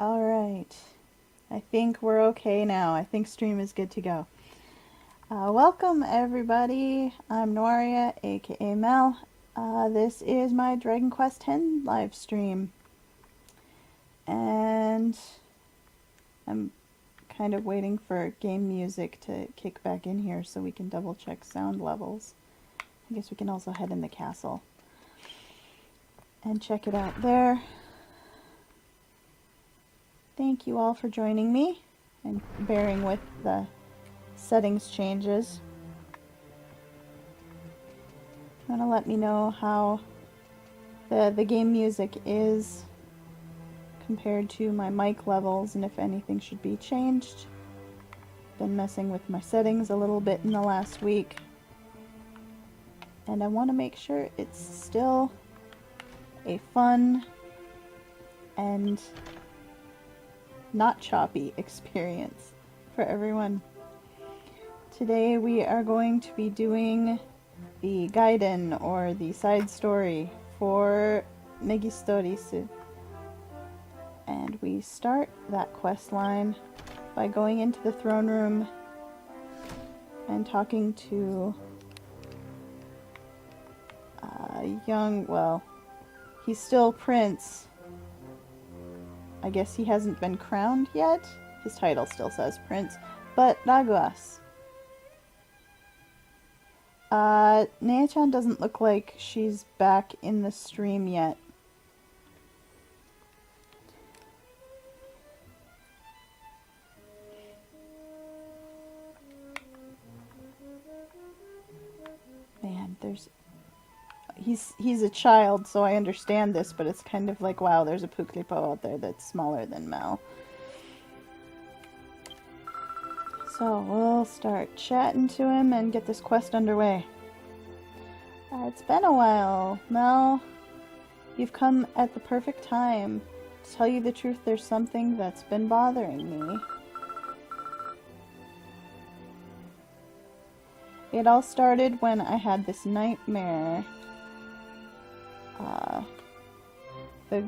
Alright, I think we're okay now. I think stream is good to go. Welcome everybody, I'm Noria, aka Mel. This is my Dragon Quest X live stream. And I'm kind of waiting for game music to kick back in here so we can double check sound levels. I guess we can also head in the castle and check it out there. Thank you all for joining me and bearing with the settings changes. Want to let me know how the game music is compared to my mic levels and if anything should be changed. Been messing with my settings a little bit in the last week, and I want to make sure it's still a fun and not choppy experience for everyone. Today we are going to be doing the Gaiden, or the side story, for Megistoris. And we start that quest line by going into the throne room and talking to he's still Prince. I guess he hasn't been crowned yet. His title still says Prince, but Raguas. Nea-chan doesn't look like she's back in the stream yet. Man, he's a child, so I understand this, but it's kind of like, wow, there's a Puklipo out there that's smaller than Mel. So we'll start chatting to him and get this quest underway. It's been a while, Mel. You've come at the perfect time. To tell you the truth, there's something that's been bothering me. It all started when I had this nightmare. The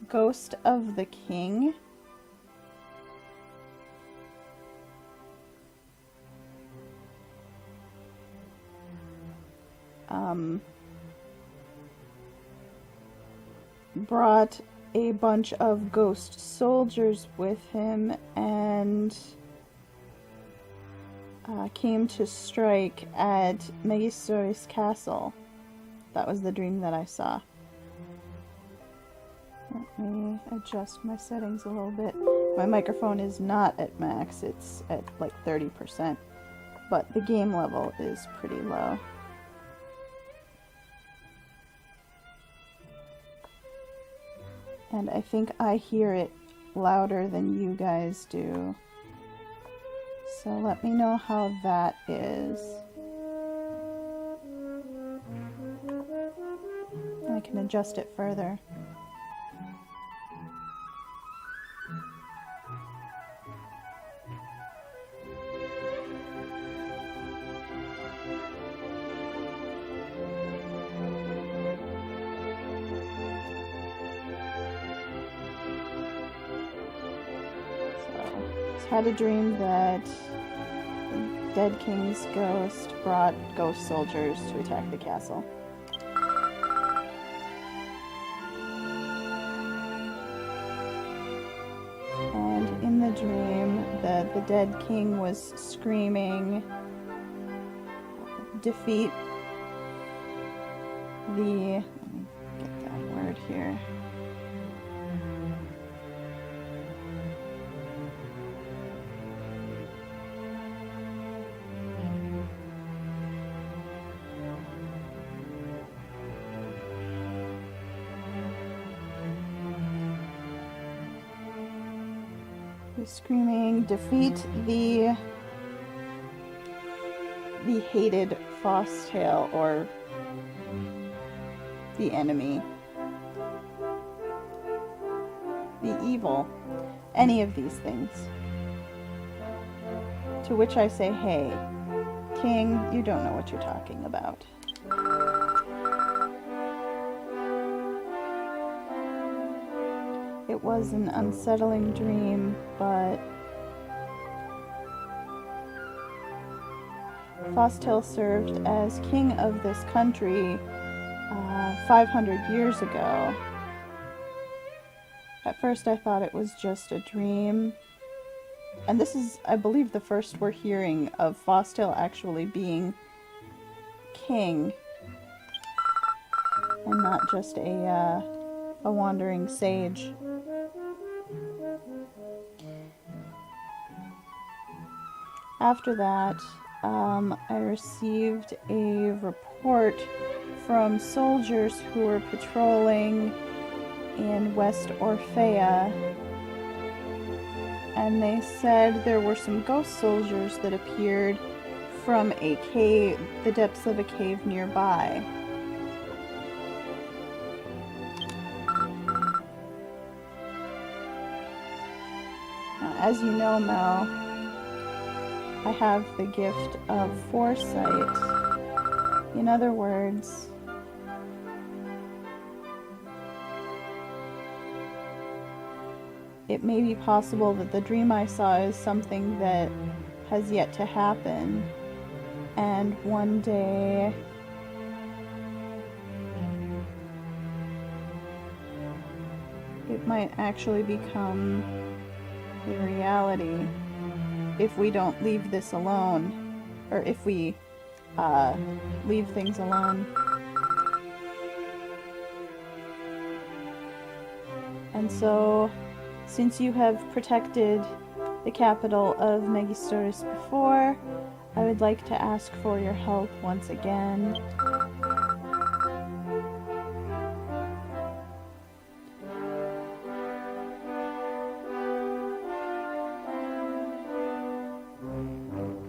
ghost of the king brought a bunch of ghost soldiers with him and came to strike at Megistoris castle. That was the dream that I saw. Let me adjust my settings a little bit. My microphone is not at max, it's at like 30%, but the game level is pretty low. And I think I hear it louder than you guys do. So let me know how that is. I can adjust it further. Had a dream that the dead king's ghost brought ghost soldiers to attack the castle. And in the dream, the dead king was screaming, defeat the... let me get that word here. Screaming, defeat the hated Fostail, or the enemy, the evil, any of these things. To which I say, hey, King, you don't know what you're talking about. It was an unsettling dream, but Fostil served as king of this country 500 years ago. At first I thought it was just a dream. And this is, I believe, the first we're hearing of Fostil actually being king. And not just a wandering sage. After that, I received a report from soldiers who were patrolling in West Orphea, and they said there were some ghost soldiers that appeared from a cave, the depths of a cave nearby. Now, as you know, Mel, I have the gift of foresight. In other words, it may be possible that the dream I saw is something that has yet to happen, and one day it might actually become a reality if we don't leave this alone, or if we leave things alone. And so, since you have protected the capital of Megistoris before, I would like to ask for your help once again.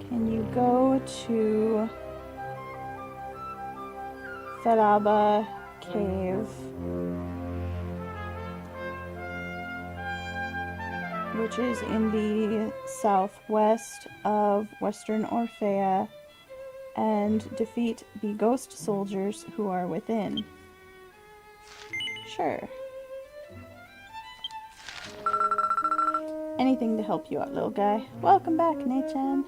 Can you go to Feraba Cave, which is in the southwest of Western Orphea, and defeat the ghost soldiers who are within? Sure. Anything to help you out, little guy. Welcome back, Nei-chan.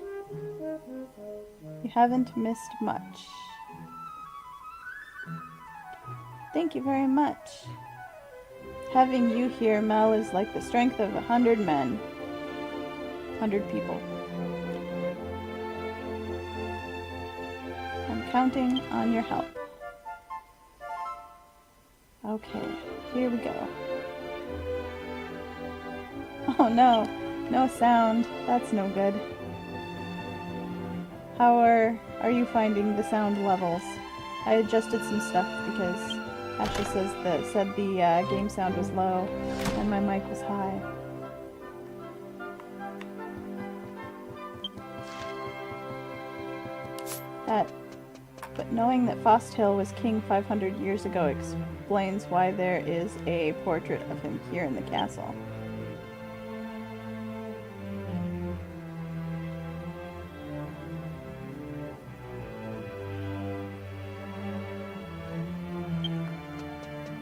You haven't missed much. Thank you very much. Having you here, Mel, is like the strength of 100 men. 100 people. I'm counting on your help. Okay, here we go. Oh no, no sound. That's no good. How are you finding the sound levels? I adjusted some stuff because Ashley said the game sound was low and my mic was high. But knowing that Fostil was king 500 years ago explains why there is a portrait of him here in the castle.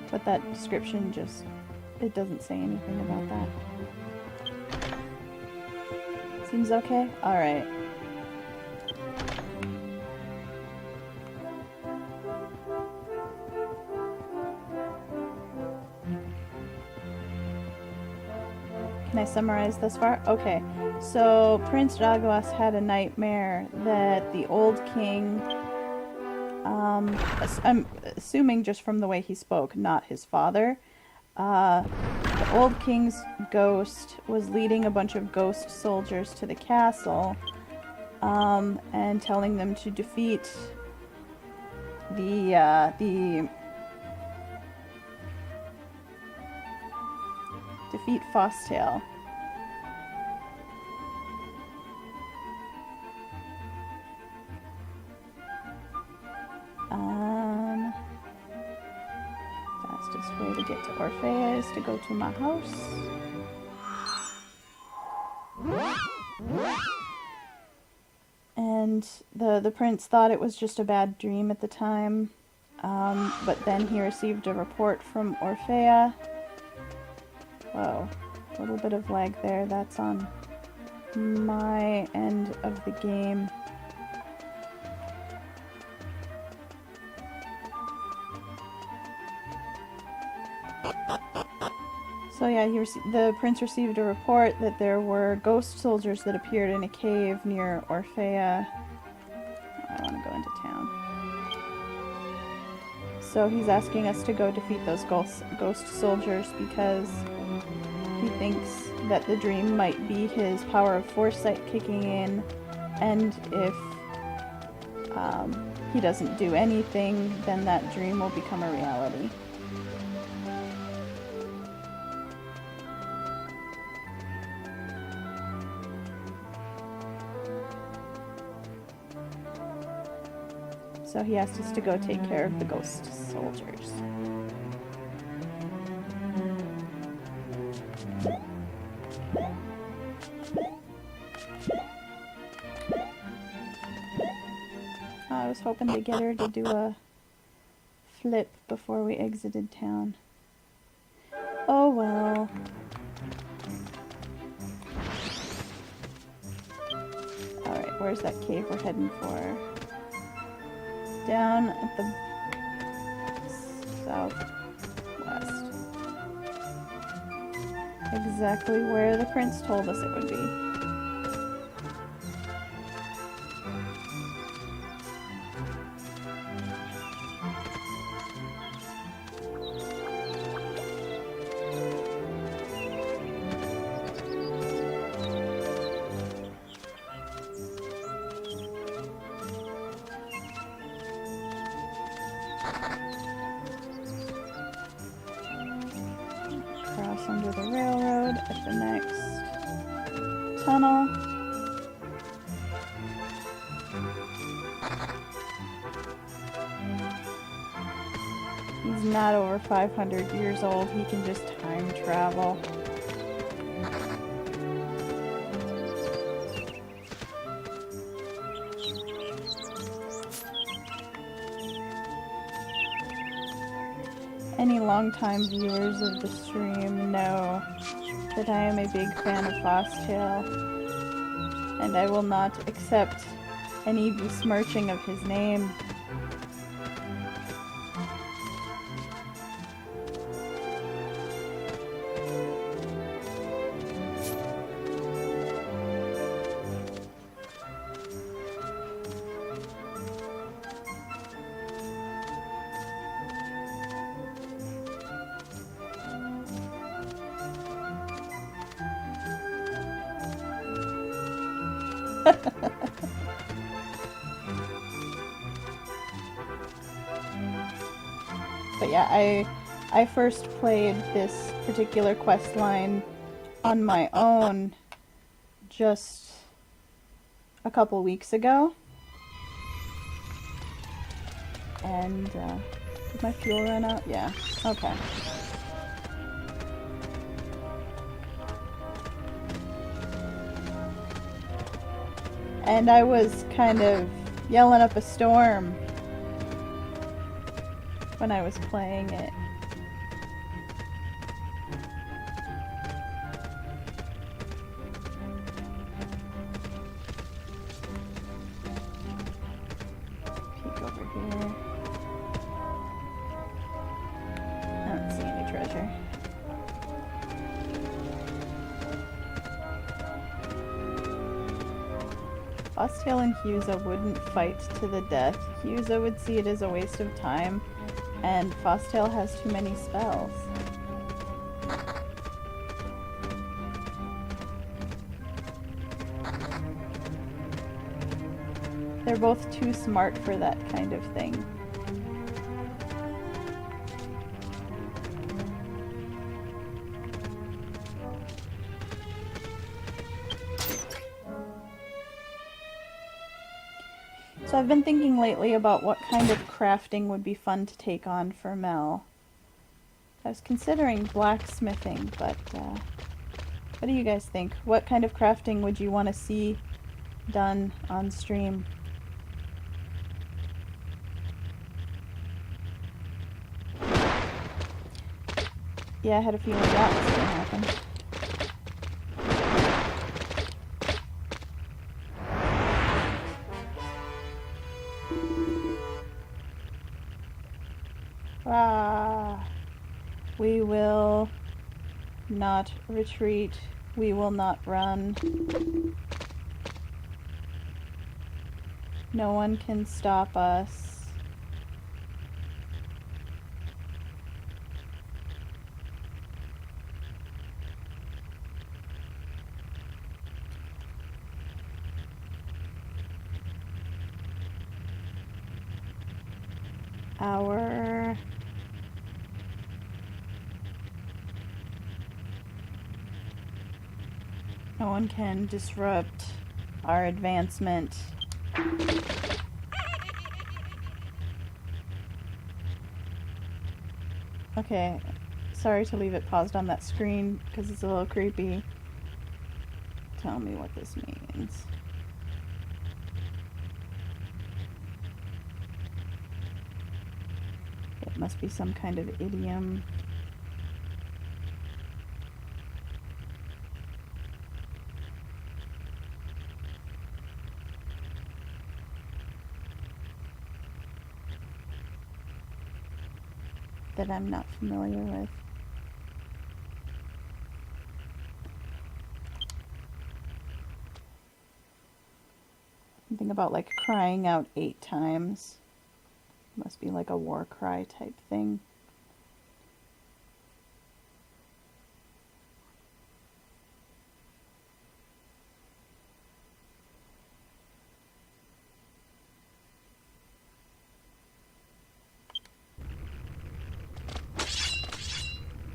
But that description it doesn't say anything about that. Seems okay? Alright. Can I summarize thus far? Okay. So, Prince Raguas had a nightmare that the old king, I'm assuming just from the way he spoke, not his father, the old king's ghost was leading a bunch of ghost soldiers to the castle, and telling them to defeat defeat Fostil. Fastest way to get to Orphea is to go to my house. And the prince thought it was just a bad dream at the time, but then he received a report from Orphea, Whoa, a little bit of lag there. That's on my end of the game. So yeah, the prince received a report that there were ghost soldiers that appeared in a cave near Orphea. I want to go into town. So he's asking us to go defeat those ghost soldiers because he thinks that the dream might be his power of foresight kicking in, and if he doesn't do anything, then that dream will become a reality. So he asked us to go take care of the ghost soldiers. I was hoping to get her to do a flip before we exited town. Oh well. Alright, where's that cave we're heading for? Down at the southwest. Exactly where the prince told us it would be. Cross under the railroad at the next tunnel. He's not over 500 years old. He can just time travel. Any longtime viewers of the stream know that I am a big fan of Fosstail, and I will not accept any besmirching of his name. But yeah, I first played this particular quest line on my own just a couple weeks ago. And did my fuel run out? Yeah. Okay. And I was kind of yelling up a storm when I was playing it. Peek over here. I don't see any treasure. Fosstail and Husa wouldn't fight to the death. Husa would see it as a waste of time, and Fosstail has too many spells. They're both too smart for that kind of thing. So I've been thinking lately about what kind of crafting would be fun to take on for Mel. I was considering blacksmithing, but what do you guys think? What kind of crafting would you want to see done on stream? Yeah, I had a feeling that was gonna happen. Ah, we will not retreat. We will not run. No one can stop us. No one can disrupt our advancement. Okay, sorry to leave it paused on that screen because it's a little creepy. Tell me what this means. It must be some kind of idiom. That I'm not familiar with. Something about like crying out 8 times. Must be like a war cry type thing.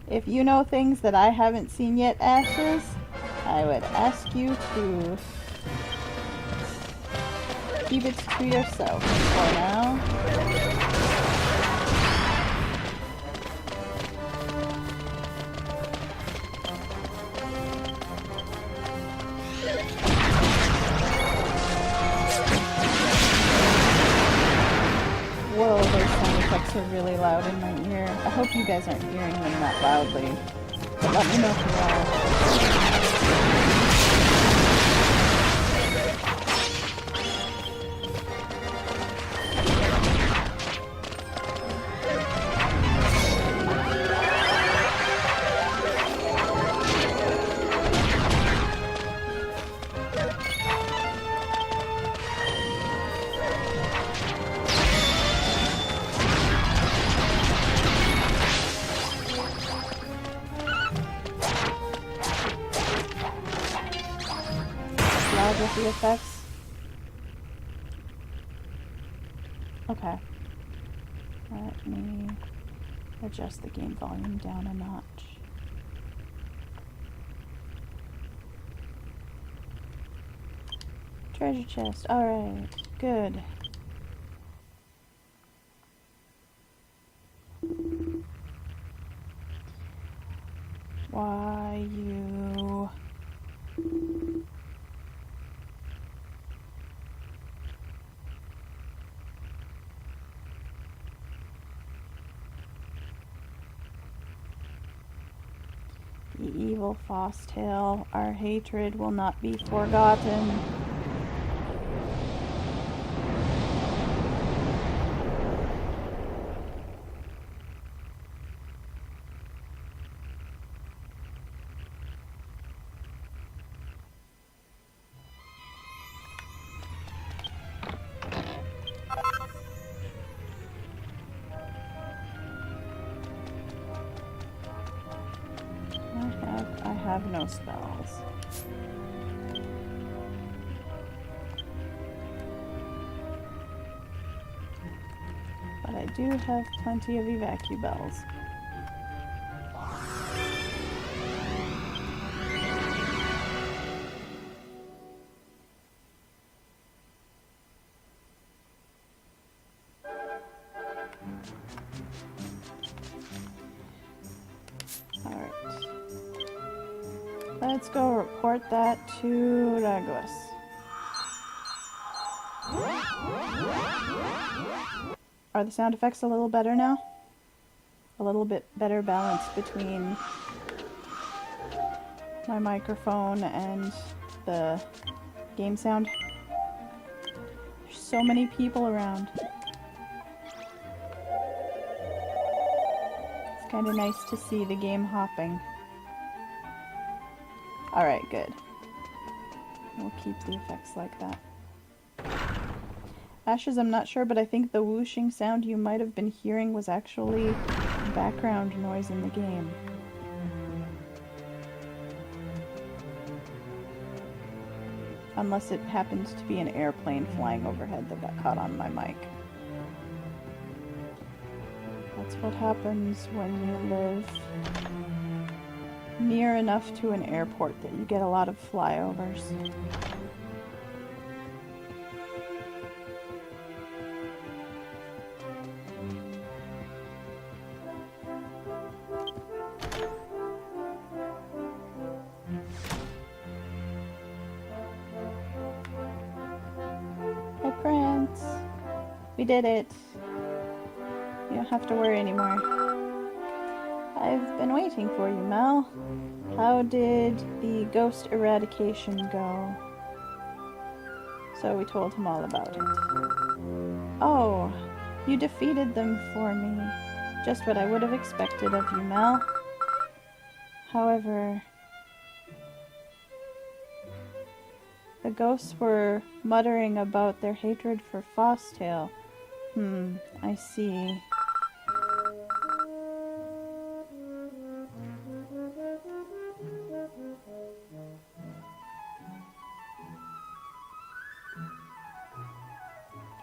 If you know things that I haven't seen yet, Ashes, I would ask you to keep it to yourself for now. Whoa, those sound effects are really loud in my ear. I hope you guys aren't hearing them that loudly. But let me know if you are. With the effects. Okay. Let me adjust the game volume down a notch. Treasure chest. Alright. Good. Why you... The evil Fosstail, our hatred will not be forgotten. I have no spells. But I do have plenty of evacu-bells. Let's go report that to Raguas. Are the sound effects a little better now? a little bit better balance between my microphone and the game sound. There's so many people around. It's kind of nice to see the game hopping. Alright, good. We'll keep the effects like that. Ashes, I'm not sure, but I think the whooshing sound you might have been hearing was actually background noise in the game. Unless it happened to be an airplane flying overhead that got caught on my mic. That's what happens when you live near enough to an airport that you get a lot of flyovers. Hi, Prince. We did it. You don't have to worry anymore. I've been waiting for you, Mel. How did the ghost eradication go? So we told him all about it. Oh, you defeated them for me. Just what I would have expected of you, Mel. However, the ghosts were muttering about their hatred for Fosstail. I see.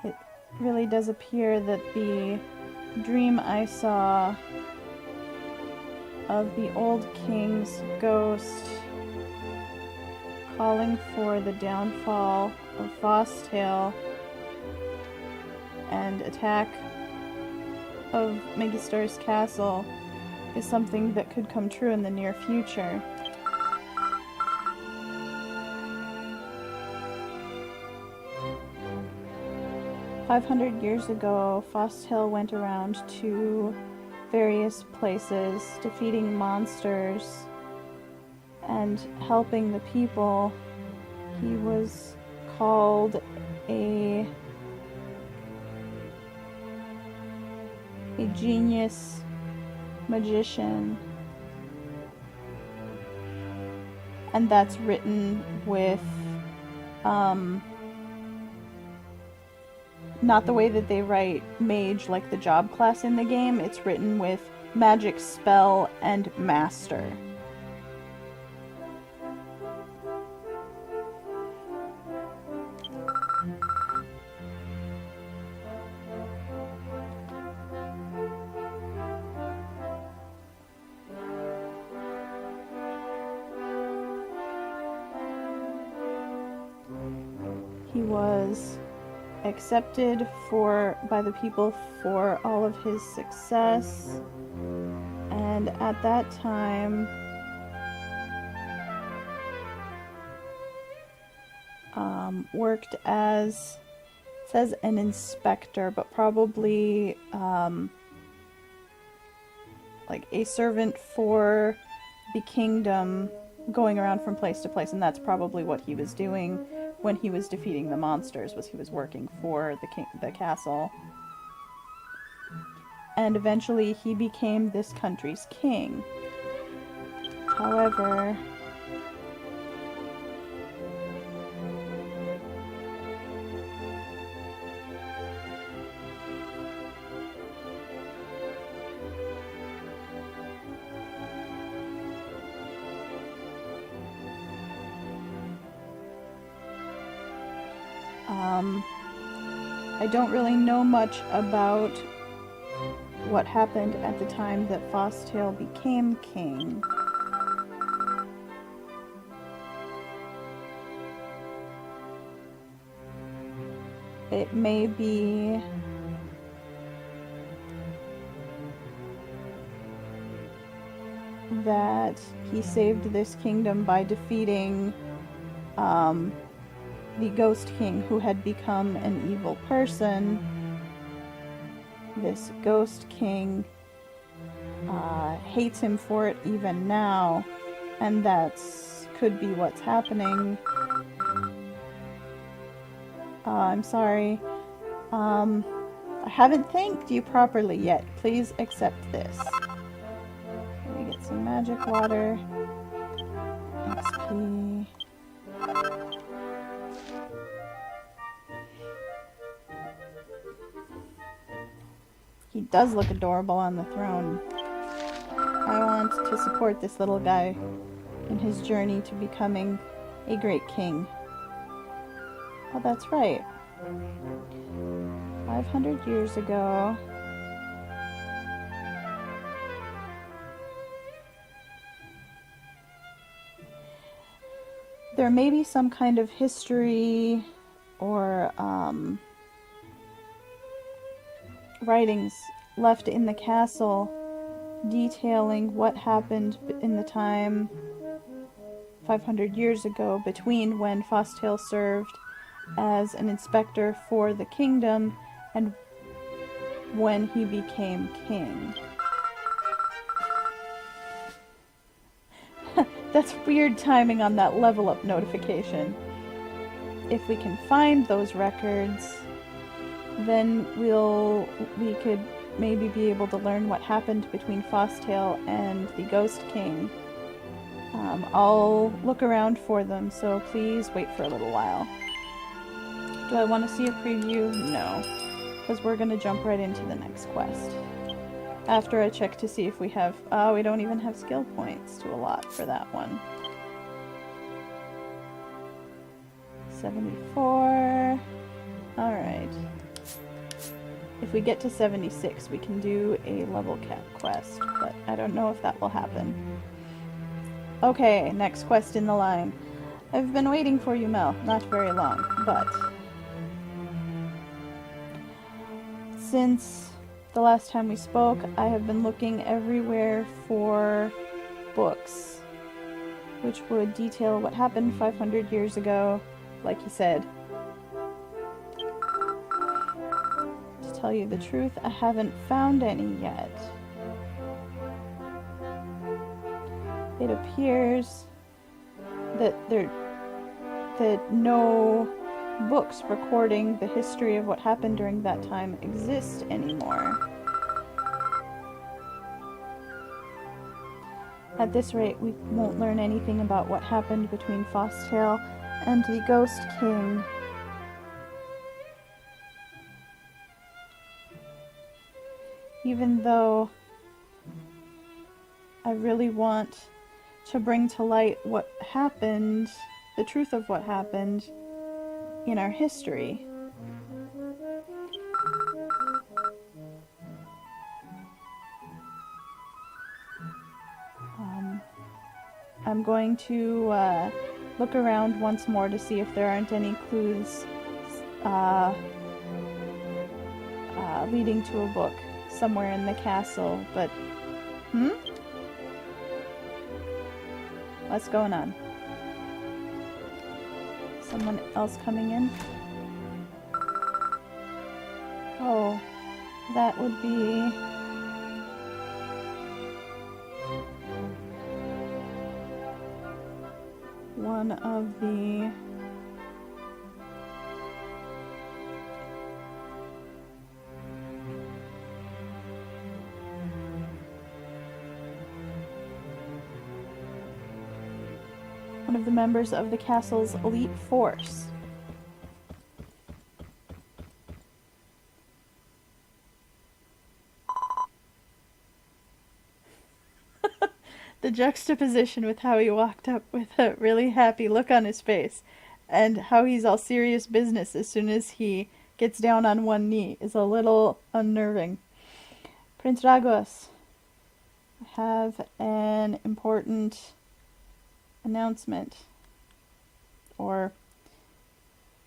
It really does appear that the dream I saw of the old king's ghost calling for the downfall of Fosstail and attack of Megistoris Castle is something that could come true in the near future. "500 years ago, Fosttail went around to various places, defeating monsters and helping the people. He was called a genius magician, and that's written with not the way that they write mage like the job class in the game. It's written with magic spell and master. He was accepted by the people for all of his success, and at that time worked as, it says an inspector, but probably like a servant for the kingdom, going around from place to place, and that's probably what he was doing when he was defeating the monsters, was he was working for the castle. And eventually he became this country's king. However, I don't really know much about what happened at the time that Fosstail became king. It may be that he saved this kingdom by defeating the Ghost King, who had become an evil person. This Ghost King hates him for it even now, and that's could be what's happening. I'm sorry. I haven't thanked you properly yet. Please accept this. Let me get some magic water. XP. He does look adorable on the throne. I want to support this little guy in his journey to becoming a great king. Oh, that's right. 500 years ago, there may be some kind of history or writings left in the castle detailing what happened in the time 500 years ago between when Fosstale served as an inspector for the kingdom and when he became king. That's weird timing on that level up notification. If we can find those records, then we could maybe be able to learn what happened between Fosstale and the Ghost King. I'll look around for them, so please wait for a little while. Do I want to see a preview? No, because we're going to jump right into the next quest. After I check to see if we have... Oh, we don't even have skill points to allot for that one. 74. Alright. If we get to 76, we can do a level cap quest, but I don't know if that will happen. Okay, next quest in the line. I've been waiting for you, Mel. Not very long, but... since the last time we spoke, I have been looking everywhere for books which would detail what happened 500 years ago, like you said. To tell you the truth, I haven't found any yet. It appears that no books recording the history of what happened during that time exist anymore. At this rate, we won't learn anything about what happened between Fosstale and the Ghost King. Even though I really want to bring to light what happened, the truth of what happened in our history. I'm going to look around once more to see if there aren't any clues leading to a book somewhere in the castle, but... What's going on? Someone else coming in? Oh, that would be... one of the... one of the members of the castle's elite force. The juxtaposition with how he walked up with a really happy look on his face and how he's all serious business as soon as he gets down on one knee is a little unnerving. Prince Raguas, I have an important announcement, or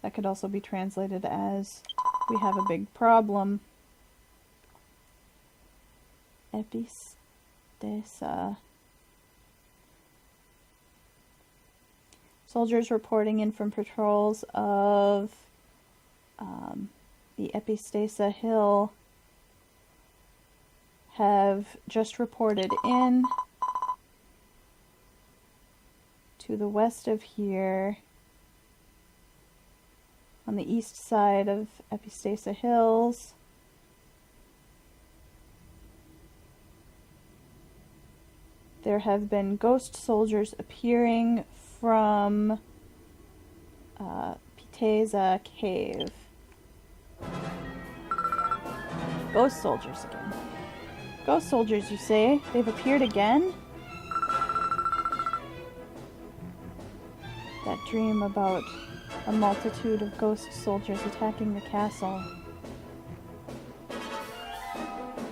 that could also be translated as we have a big problem. Epistesa. Soldiers reporting in from patrols of the Epistesa Hill have just reported in to the west of here, on the east side of Megistoris Hills. There have been ghost soldiers appearing from Piteza Cave. Ghost soldiers again. Ghost soldiers, you say? They've appeared again? That dream about a multitude of ghost soldiers attacking the castle.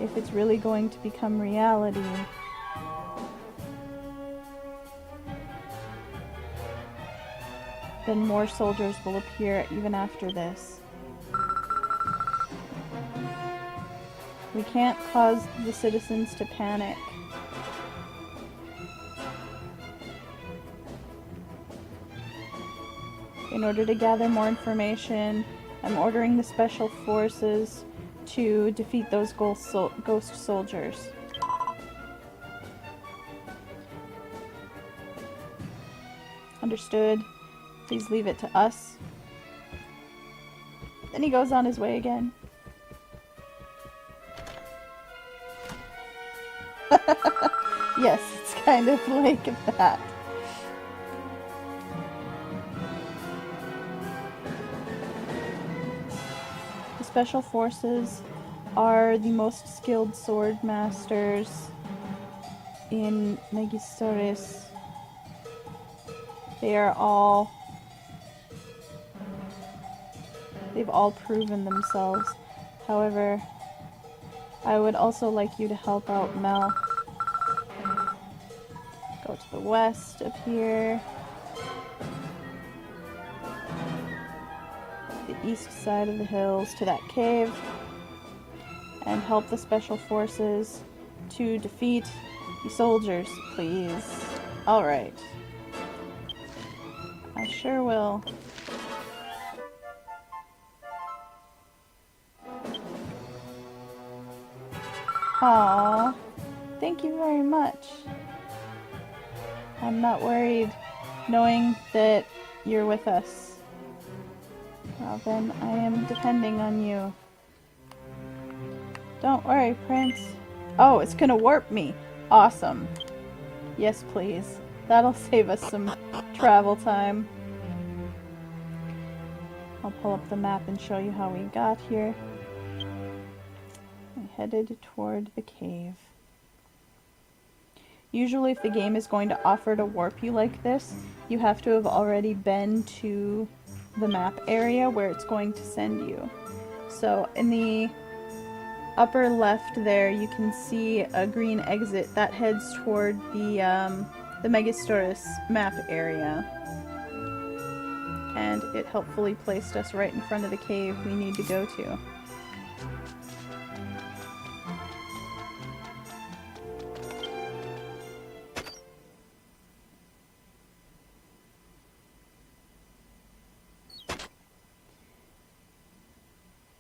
If it's really going to become reality, then more soldiers will appear even after this. We can't cause the citizens to panic. In order to gather more information, I'm ordering the special forces to defeat those ghost soldiers. Understood. Please leave it to us. Then he goes on his way again. Yes, it's kind of like that. The special forces are the most skilled sword masters in Megistoris. They've all proven themselves. However, I would also like you to help out Mel. Go to the west up here. The east side of the hills to that cave. And help the special forces to defeat the soldiers, please. Alright. I sure will. Aww, thank you very much. I'm not worried knowing that you're with us. Well then, I am depending on you. Don't worry, Prince. Oh, it's gonna warp me. Awesome. Yes, please. That'll save us some travel time. I'll pull up the map and show you how we got here. I headed toward the cave. Usually if the game is going to offer to warp you like this, you have to have already been to the map area where it's going to send you. So in the upper left there you can see a green exit that heads toward the Megistoris map area. And it helpfully placed us right in front of the cave we need to go to.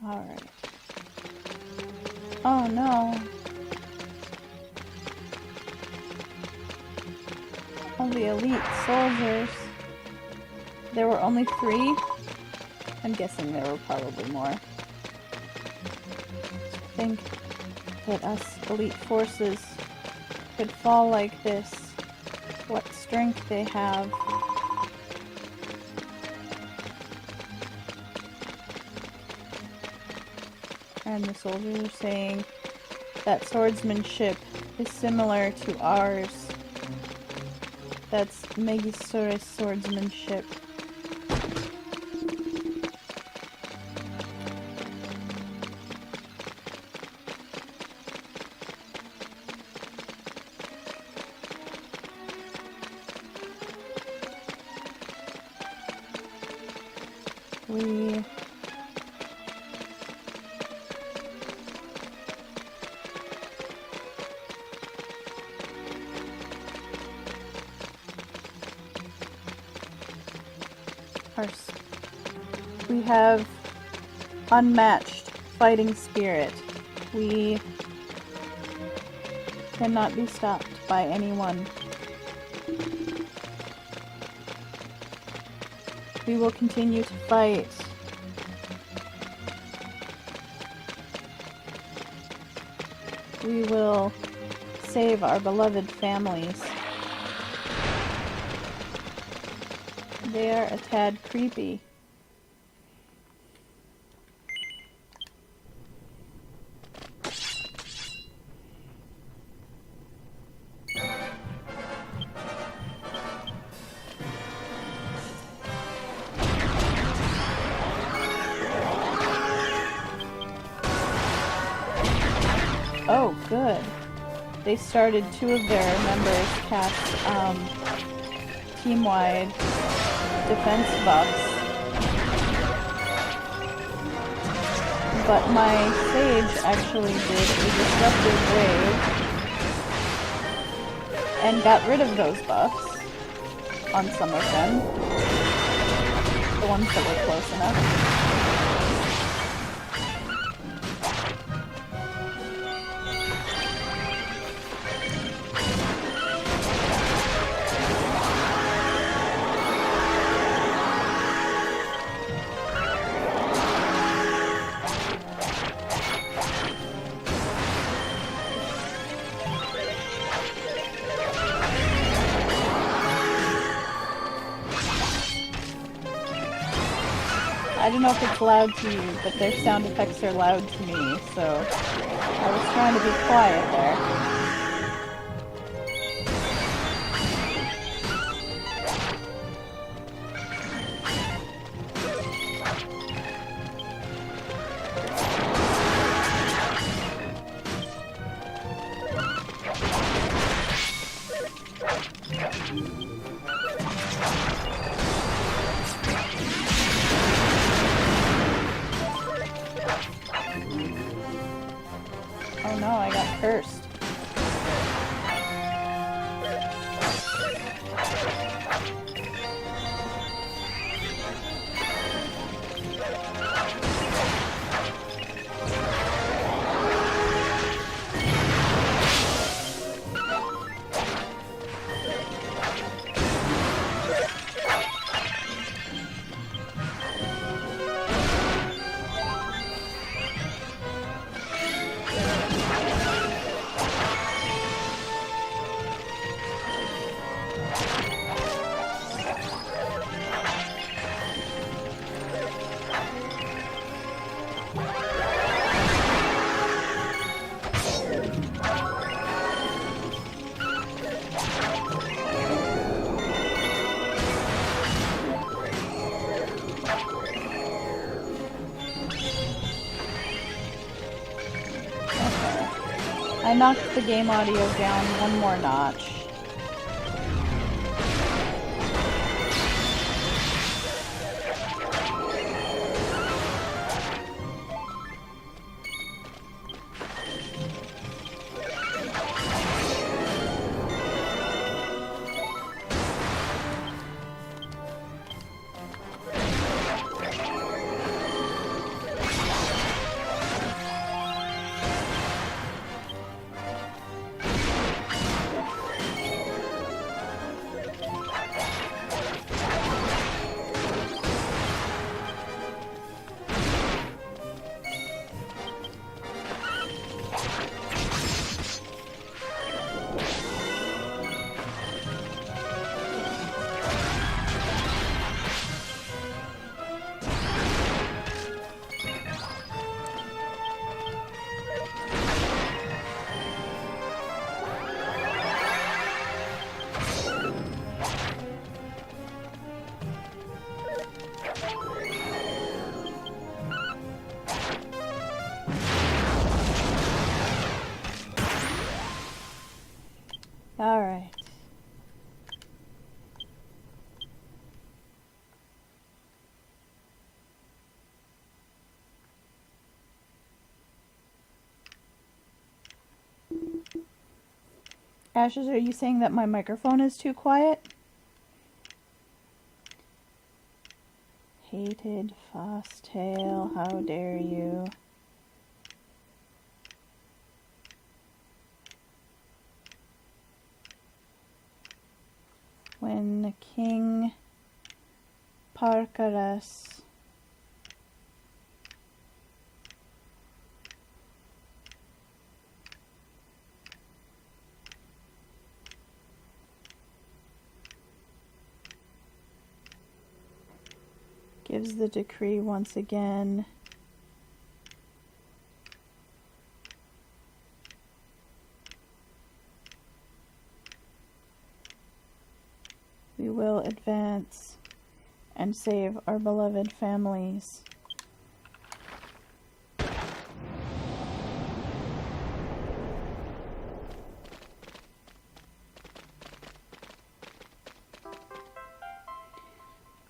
Alright. Oh no. All the elite soldiers. There were only 3? I'm guessing there were probably more. To think that us elite forces could fall like this. What strength they have. And the soldiers are saying that swordsmanship is similar to ours. That's Megistoris swordsmanship. We have unmatched fighting spirit. We cannot be stopped by anyone. We will continue to fight. We will save our beloved families. They are a tad creepy. Oh, good. They started 2 of their members cast team-wide defense buffs. But my Sage actually did a disruptive wave and got rid of those buffs on some of them. The ones that were close enough. I don't know if it's loud to you, but their sound effects are loud to me, so I was trying to be quiet there. Oh no, I got cursed. I knocked the game audio down one more notch. All right. Ashes, are you saying that my microphone is too quiet? Hated Fosstail, how dare you? when King Parkaras gives the decree once again. We will advance and save our beloved families.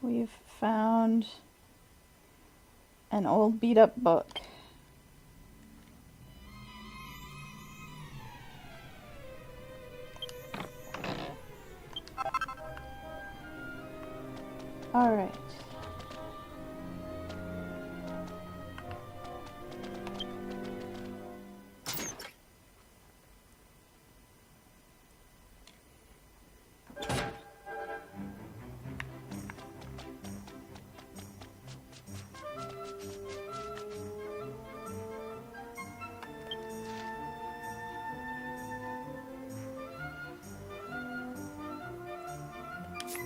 We've found an old beat-up book. All right.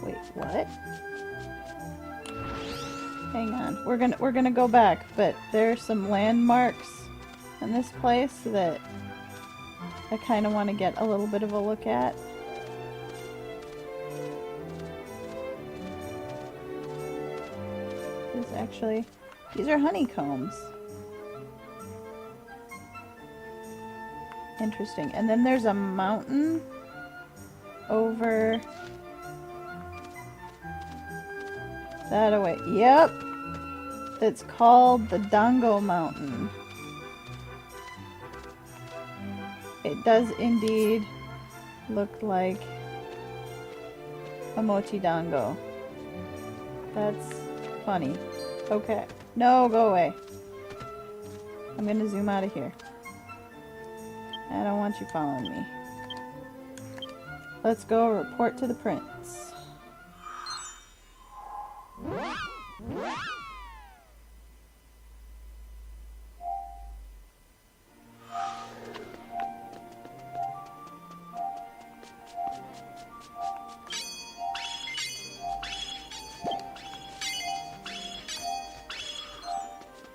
Wait, what? Hang on. We're gonna go back, but there's some landmarks in this place that I kind of want to get a little bit of a look at. These are honeycombs. Interesting. And then there's a mountain over that away. Yep. It's called the Dango Mountain. It does indeed look like a mochi dango. That's funny. Okay. No, go away. I'm gonna zoom out of here. I don't want you following me. Let's go report to the prince.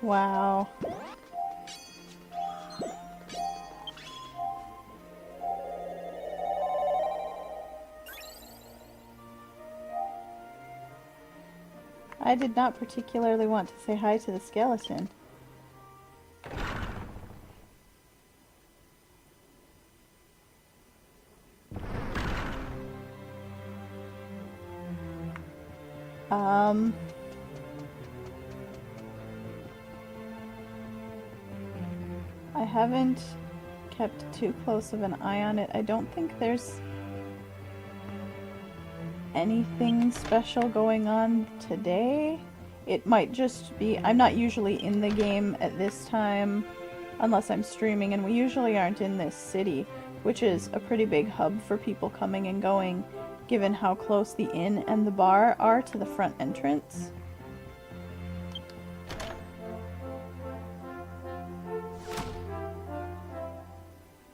Wow. I did not particularly want to say hi to the skeleton. I haven't kept too close of an eye on it. I don't think there's anything special going on today. It might just be, I'm not usually in the game at this time unless I'm streaming, and we usually aren't in this city, which is a pretty big hub for people coming and going, given how close the inn and the bar are to the front entrance.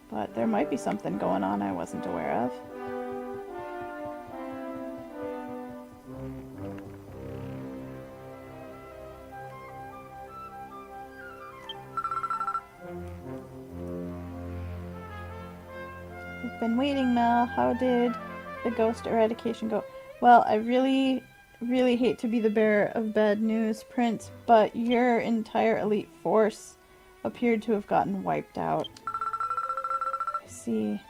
But there might be something going on I wasn't aware of. We've been waiting, Mel. How did the ghost eradication go? Well, I really hate to be the bearer of bad news, Prince, but your entire elite force appeared to have gotten wiped out. I see.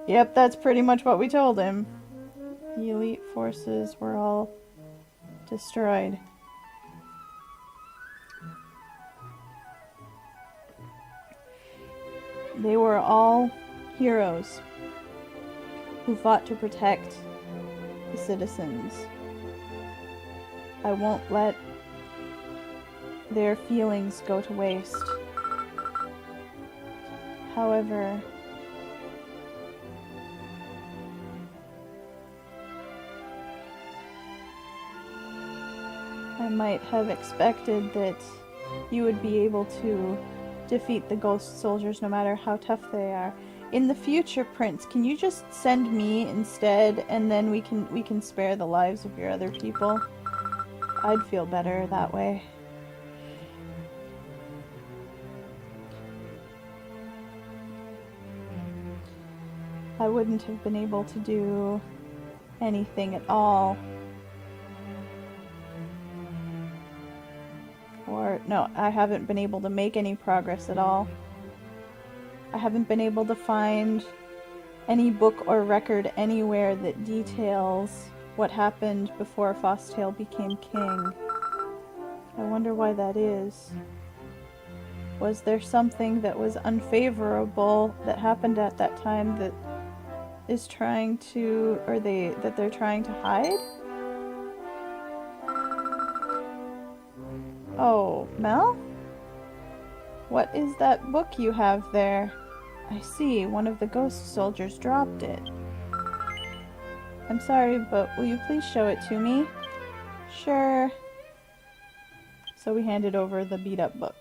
Yep, that's pretty much what we told him. The elite forces were all destroyed. They were all heroes who fought to protect the citizens. I won't let their feelings go to waste. However, might have expected that you would be able to defeat the ghost soldiers no matter how tough they are. In the future, Prince, can you just send me instead, and then we can spare the lives of your other people? I'd feel better that way. I wouldn't have been able to do anything at all. Or, no, I haven't been able to make any progress at all. I haven't been able to find any book or record anywhere that details what happened before Fosstale became king. I wonder why that is. Was there something that was unfavorable that happened at that time that is trying to, or that they're trying to hide? Oh, Mel? What is that book you have there? I see, one of the ghost soldiers dropped it. I'm sorry, but will you please show it to me? Sure. So we handed over the beat-up book.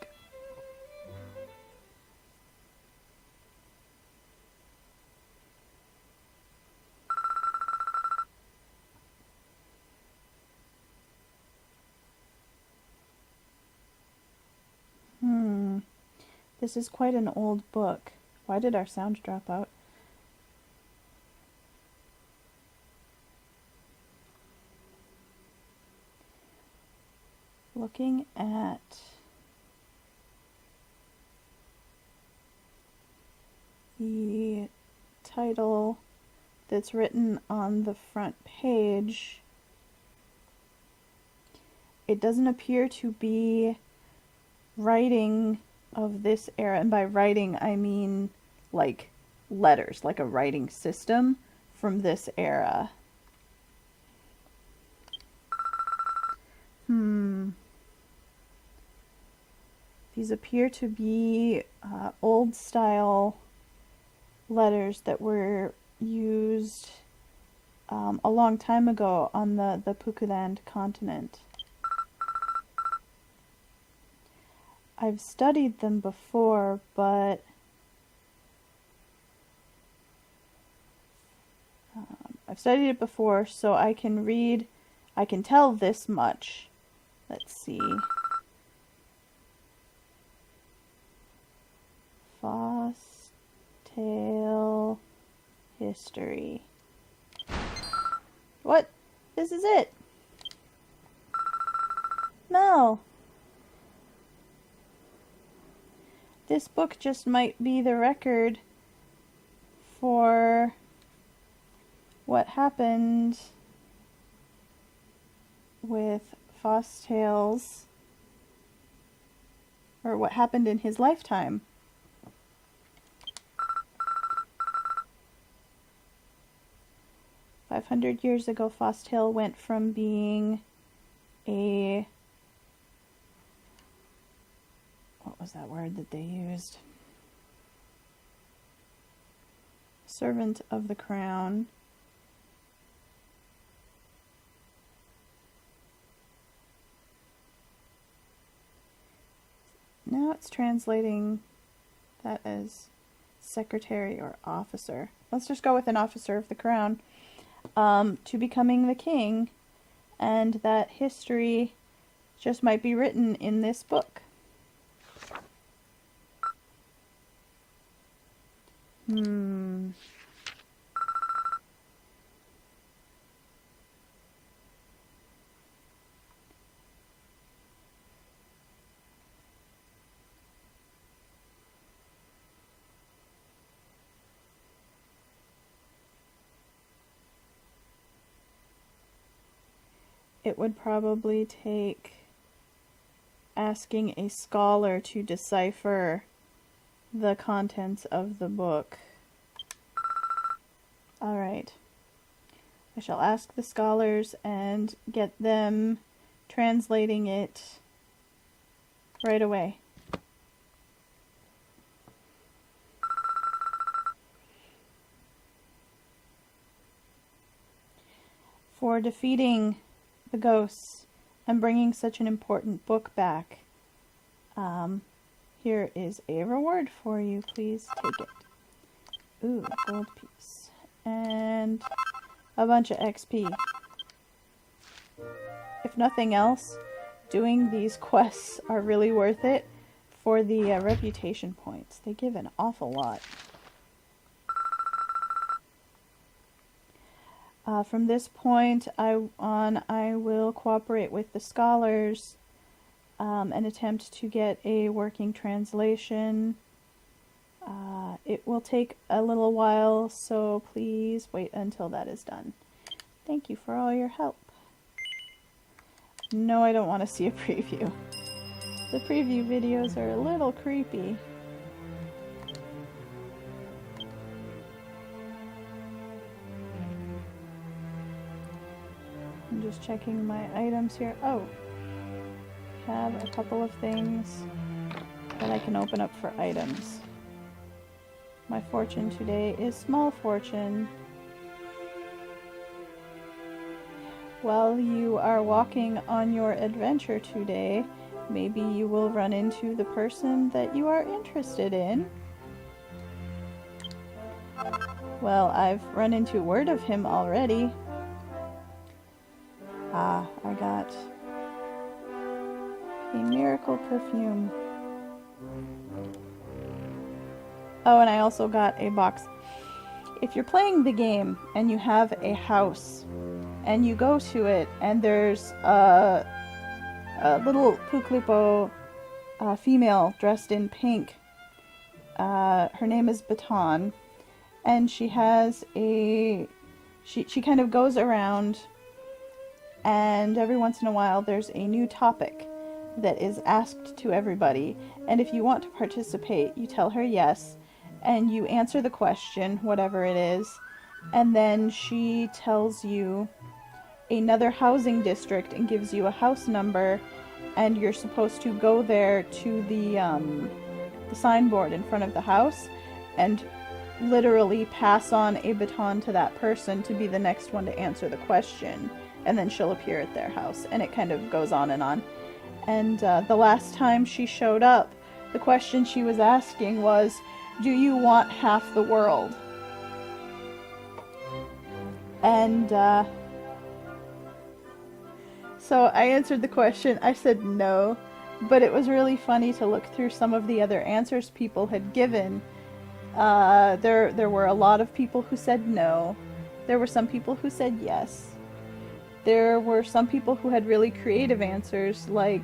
This is quite an old book. Why did our sound drop out? Looking at the title that's written on the front page, it doesn't appear to be writing of this era, and by writing I mean like letters, like a writing system from this era. These appear to be old style letters that were used a long time ago on the Pukuland continent. I've studied them before, but I've studied it before, so I can tell this much. Let's see. Fosstale history. What? This is it. No. This book just might be the record for what happened with Fosstale's, or what happened in his lifetime. "500 years ago, Fosstale went from being a..." What was that word that they used? "Servant of the crown." Now it's translating that as secretary or officer. Let's just go with an officer of the crown. To becoming the king, and that history just might be written in this book. It would probably take asking a scholar to decipher the contents of the book. Alright. I shall ask the scholars and get them translating it right away. For defeating the ghosts and bringing such an important book back. Here is a reward for you. Please take it. Ooh, gold piece. And a bunch of XP. If nothing else, doing these quests are really worth it for the reputation points. They give an awful lot. From this point on, I will cooperate with the scholars and attempt to get a working translation. It will take a little while, so please wait until that is done. Thank you for all your help. No, I don't want to see a preview. The preview videos are a little creepy. I'm just checking my items here. Oh, have a couple of things that I can open up for items. My fortune today is small fortune. While you are walking on your adventure today, maybe you will run into the person that you are interested in. Well, I've run into word of him already. Ah, I got a miracle perfume. Oh, and I also got a box. If you're playing the game and you have a house and you go to it and there's a little Puklipo female dressed in pink, her name is Baton, and she has she kind of goes around, and every once in a while there's a new topic that is asked to everybody, and if you want to participate, you tell her yes, and you answer the question, whatever it is, and then she tells you another housing district and gives you a house number, and you're supposed to go there to the signboard in front of the house and literally pass on a baton to that person to be the next one to answer the question, and then she'll appear at their house, and it kind of goes on and on. And the last time she showed up, the question she was asking was, do you want half the world? And so I answered the question. I said no, but it was really funny to look through some of the other answers people had given. There were a lot of people who said no. There were some people who said yes. There were some people who had really creative answers, like,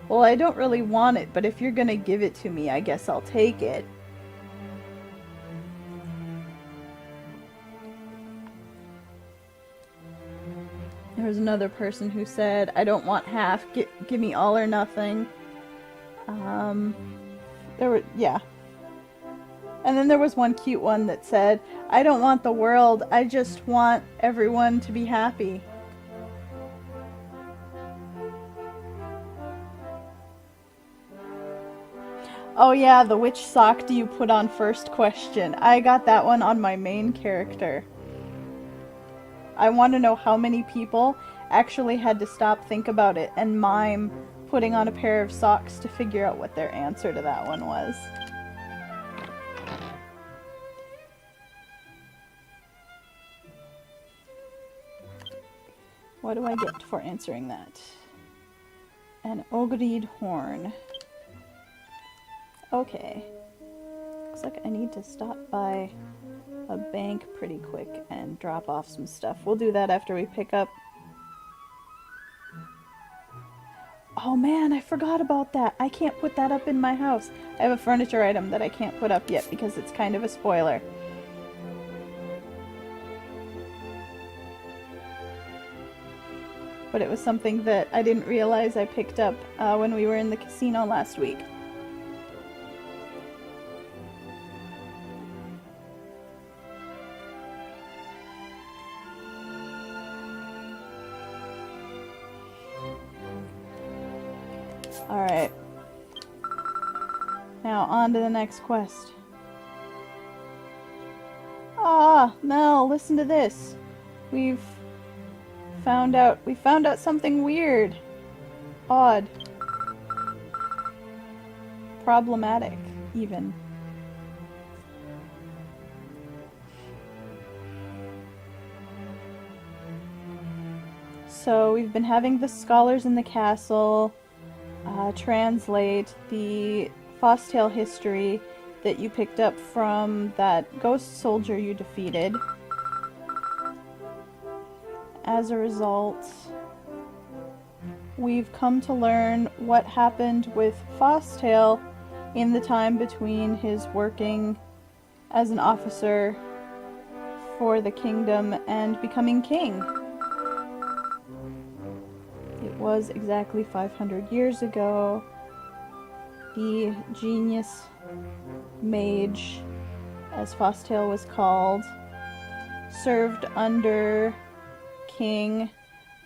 well, I don't really want it, but if you're gonna give it to me, I guess I'll take it. There was another person who said, I don't want half, give me all or nothing. Yeah. And then there was one cute one that said, I don't want the world, I just want everyone to be happy. Oh yeah, the which sock do you put on first question. I got that one on my main character. I want to know how many people actually had to stop, think about it, and mime putting on a pair of socks to figure out what their answer to that one was. What do I get for answering that? An ogreed horn. Okay. Looks like I need to stop by a bank pretty quick and drop off some stuff. We'll do that after we pick up. Oh man, I forgot about that. I can't put that up in my house. I have a furniture item that I can't put up yet because it's kind of a spoiler. But it was something that I didn't realize I picked up when we were in the casino last week. Alright. Now, on to the next quest. Ah, Mel, listen to this. We found out something weird. odd. Problematic, even. So we've been having the scholars in the castle translate the Fosstale history that you picked up from that ghost soldier you defeated. As a result, we've come to learn what happened with Fosstale in the time between his working as an officer for the kingdom and becoming king. It was exactly 500 years ago. The genius mage, as Fosstale was called, served under King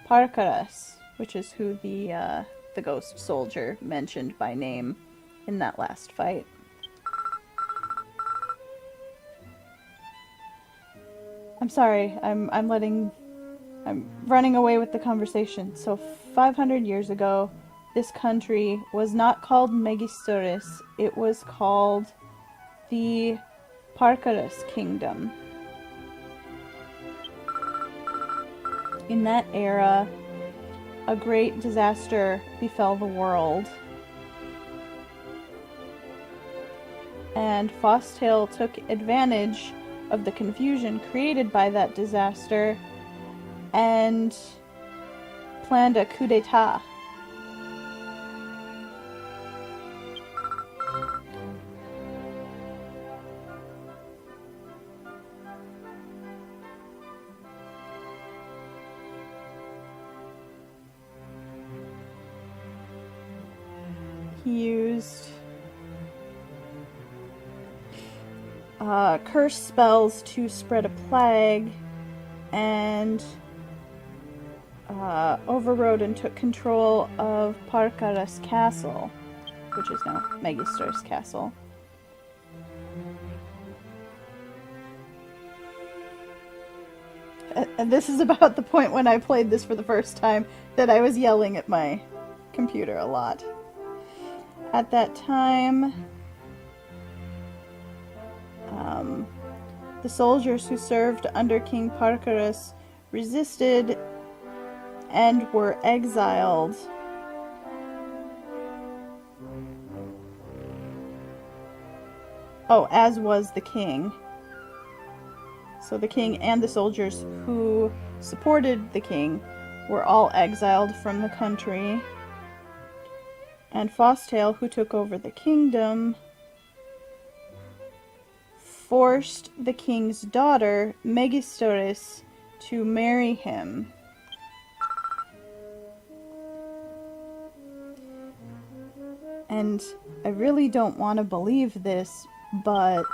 Parkaras, which is who the ghost soldier mentioned by name in that last fight. I'm sorry, I'm running away with the conversation. So 500 years ago, this country was not called Megistoris, it was called the Parkaras Kingdom. In that era, a great disaster befell the world. And Fosstale took advantage of the confusion created by that disaster and planned a coup d'etat. He used curse spells to spread a plague and overrode and took control of Parkaras Castle, which is now Megistoris Castle. And this is about the point when I played this for the first time that I was yelling at my computer a lot. At that time, the soldiers who served under King Parkaras resisted and were exiled. Oh, as was the king. So the king and the soldiers who supported the king were all exiled from the country. And Fosstale, who took over the kingdom, forced the king's daughter, Megistoris, to marry him. And I really don't want to believe this, but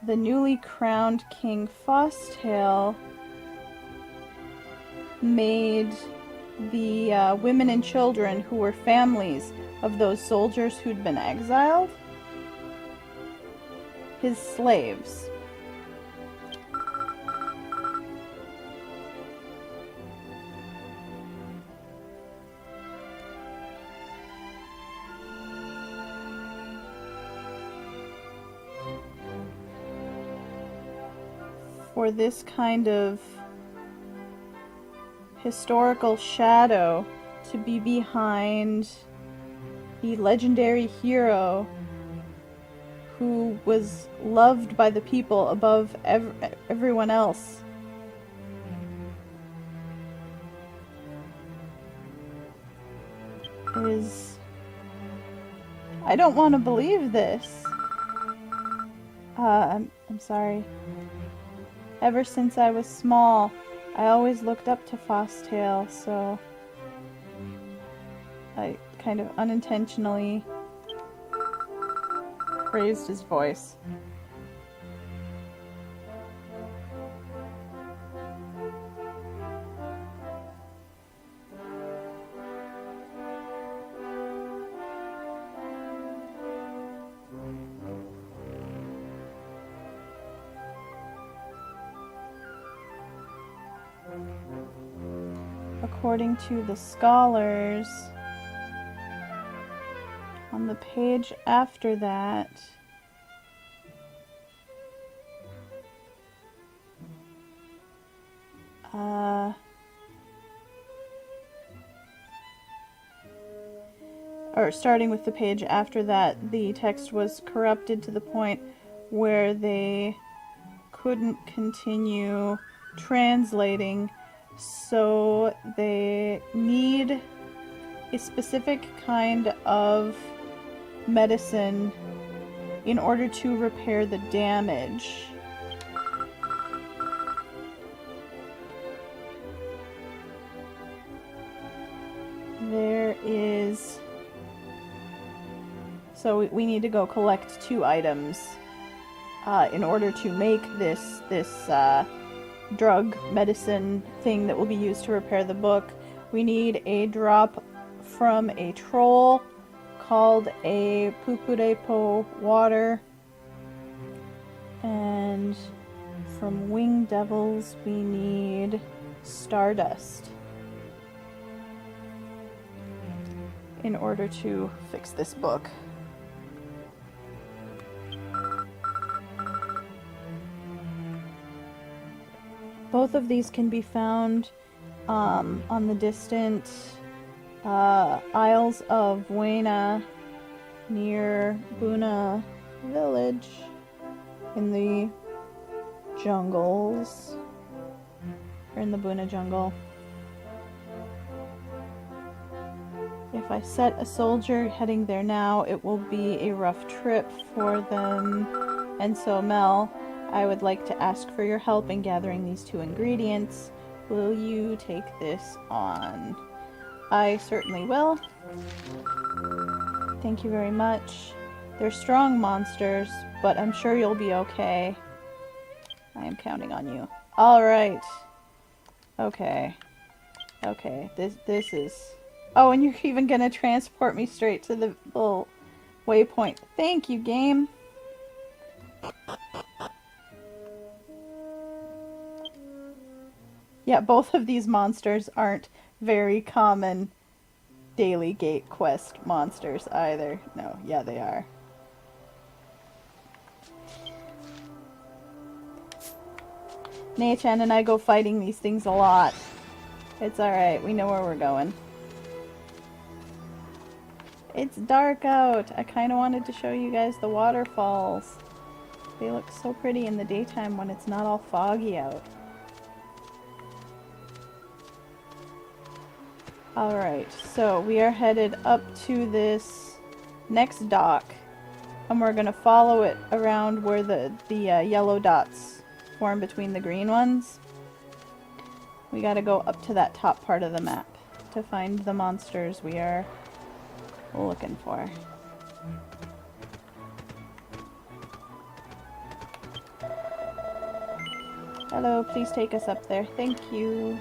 the newly crowned King Fosstale made the women and children who were families of those soldiers who'd been exiled his slaves. For this kind of historical shadow to be behind the legendary hero who was loved by the people above everyone else. I don't want to believe this. I'm sorry. Ever since I was small, I always looked up to Fosstale, so I kind of unintentionally raised his voice. according to the scholars, on the page after that, or starting with the page after that, the text was corrupted to the point where they couldn't continue translating, so they need a specific kind of medicine in order to repair the damage. There is... So we need to go collect 2 items in order to make this drug medicine thing that will be used to repair the book. We need a drop from a troll called a pupurepo water, and from wing devils we need stardust in order to fix this book. Both of these can be found on the distant Isles of Buena near Buna village in the jungles, or in the Buna jungle. If I set a soldier heading there now, it will be a rough trip for them. And so, Mel, I would like to ask for your help in gathering these 2 ingredients. Will you take this on? I certainly will. Thank you very much. They're strong monsters, but I'm sure you'll be okay. I am counting on you. Alright. Okay. Okay, this is... Oh, and you're even gonna transport me straight to the little waypoint. Thank you, game. Yeah, both of these monsters aren't very common daily gate quest monsters either. No, yeah, they are. Nei-chan and I go fighting these things a lot. It's alright, we know where we're going. It's dark out. I kind of wanted to show you guys the waterfalls. They look so pretty in the daytime when it's not all foggy out. Alright, so we are headed up to this next dock, and we're going to follow it around where the yellow dots form between the green ones. We gotta go up to that top part of the map to find the monsters we are looking for. Hello, please take us up there. Thank you.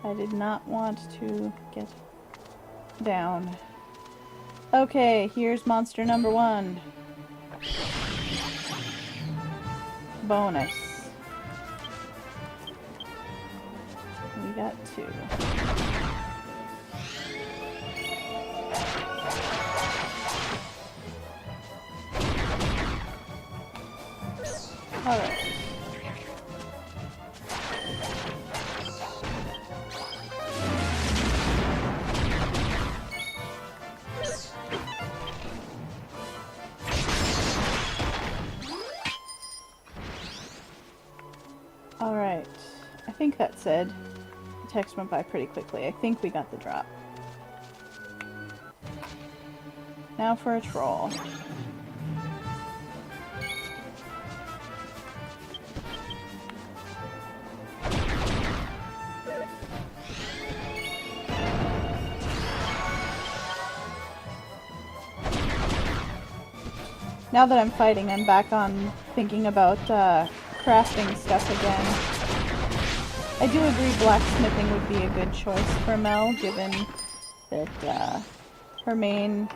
I did not want to get down. Okay, here's monster number 1. Bonus. We got 2. Alright. Alright, I think that said, the text went by pretty quickly. I think we got the drop. Now for a troll. Now that I'm fighting, I'm back on thinking about crafting stuff again. I do agree blacksmithing would be a good choice for Mel, given that her main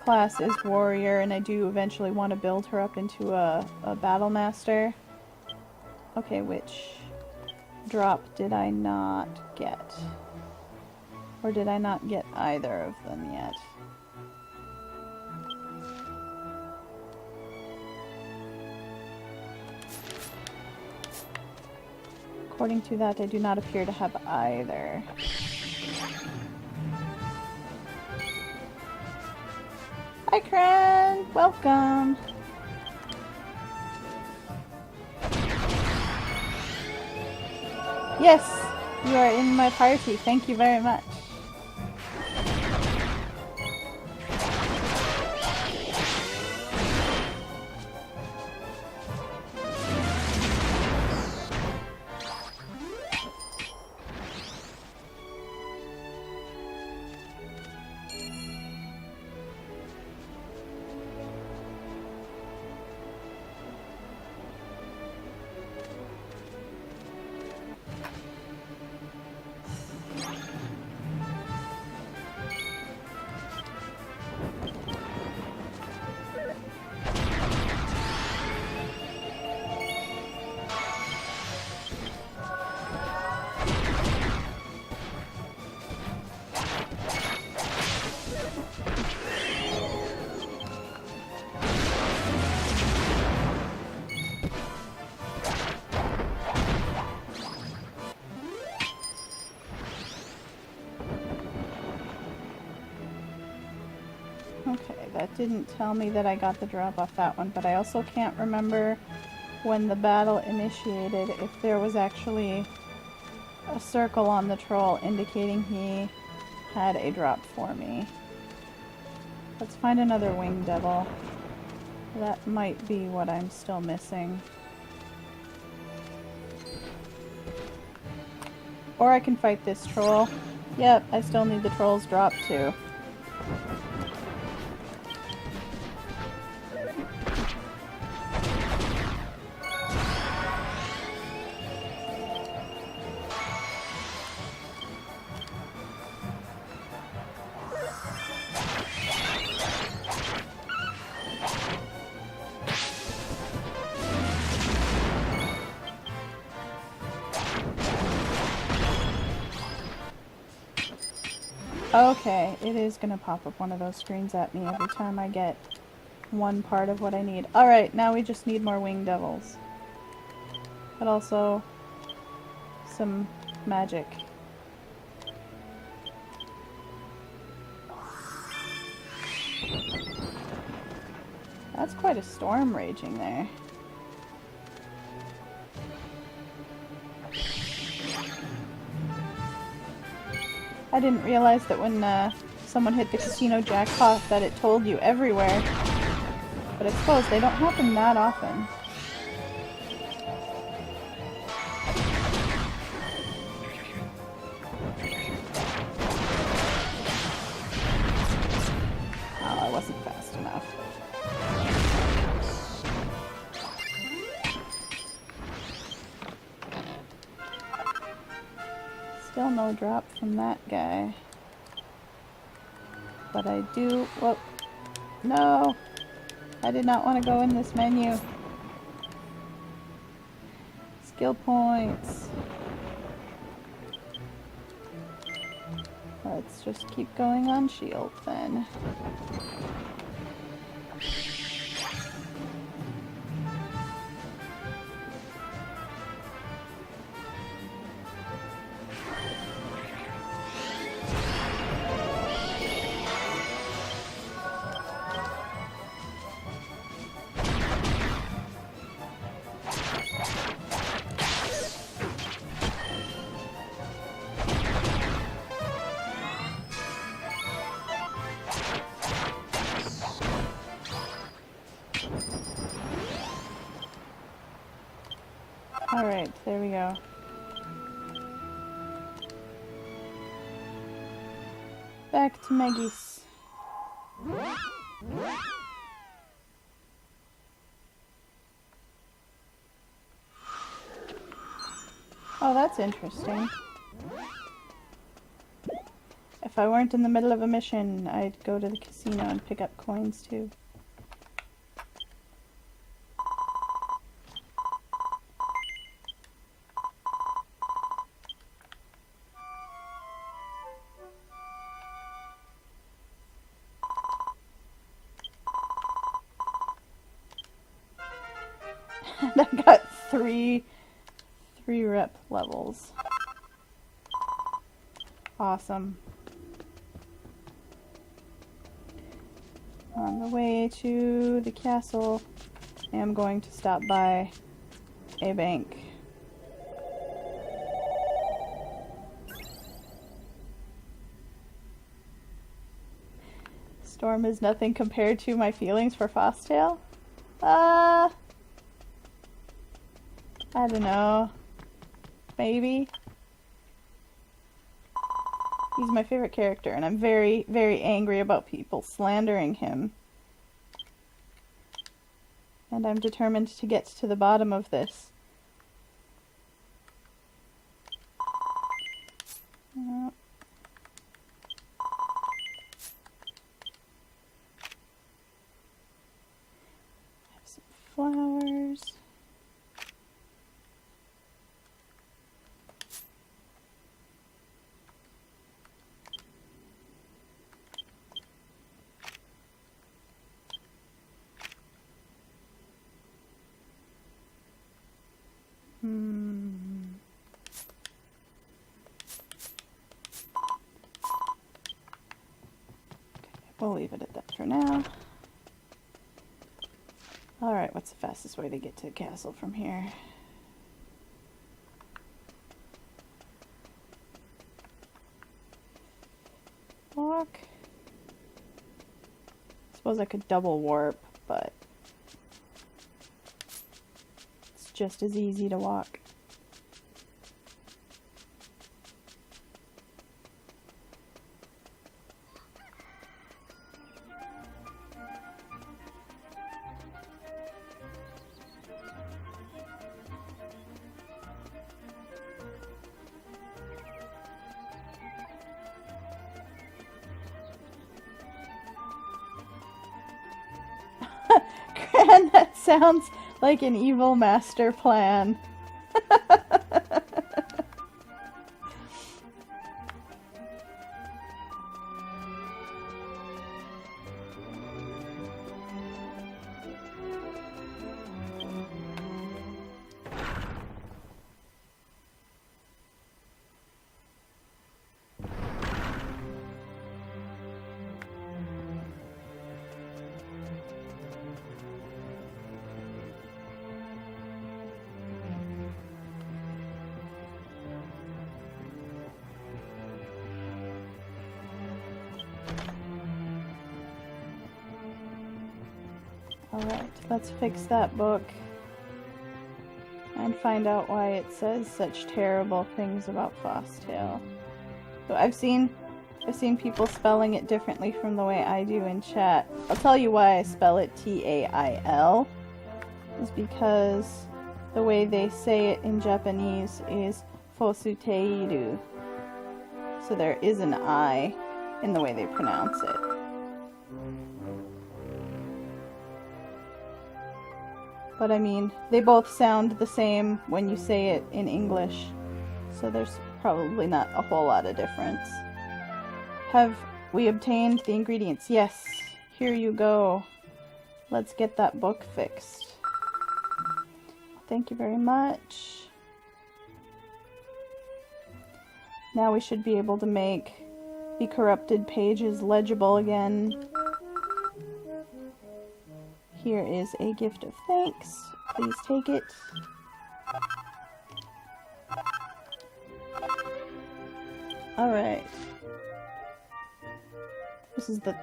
class is warrior, and I do eventually want to build her up into a battle master. Okay, which drop did I not get? Or did I not get either of them yet? According to that, I do not appear to have either. Hi, Kren! Welcome! Yes! You are in my party. Thank you very much. Okay, that didn't tell me that I got the drop off that one, but I also can't remember when the battle initiated if there was actually a circle on the troll indicating he had a drop for me. Let's find another winged devil. That might be what I'm still missing. Or I can fight this troll. Yep, I still need the troll's drop too. Okay, it is gonna pop up one of those screens at me every time I get one part of what I need. Alright, now we just need more winged devils. But also some magic. That's quite a storm raging there. I didn't realize that when someone hit the casino jackpot that it told you everywhere. But I suppose they don't happen that often. Oh, I wasn't fast enough. Still no drop from that guy. But I do... Whoop. No! I did not want to go in this menu. Skill points. Let's just keep going on shield then. Alright, there we go. Back to Megis. Oh, that's interesting. If I weren't in the middle of a mission, I'd go to the casino and pick up coins too. And I got three rep levels. Awesome. On the way to the castle, I am going to stop by a bank. Storm is nothing compared to my feelings for Fosstale. I don't know. Maybe. He's my favorite character, and I'm very, very angry about people slandering him. And I'm determined to get to the bottom of this. Have some flowers. We'll leave it at that for now. Alright, what's the fastest way to get to the castle from here? Walk. I suppose I could double warp, but it's just as easy to walk. That sounds like an evil master plan. Alright, let's fix that book and find out why it says such terrible things about Fosstale. So I've seen people spelling it differently from the way I do in chat. I'll tell you why I spell it T-A-I-L. Is because the way they say it in Japanese is Fosuteiru. So there is an I in the way they pronounce it. But I mean, they both sound the same when you say it in English, so there's probably not a whole lot of difference. Have we obtained the ingredients? Yes, here you go. Let's get that book fixed. Thank you very much. Now we should be able to make the corrupted pages legible again. Here is a gift of thanks. Please take it. Alright. This is the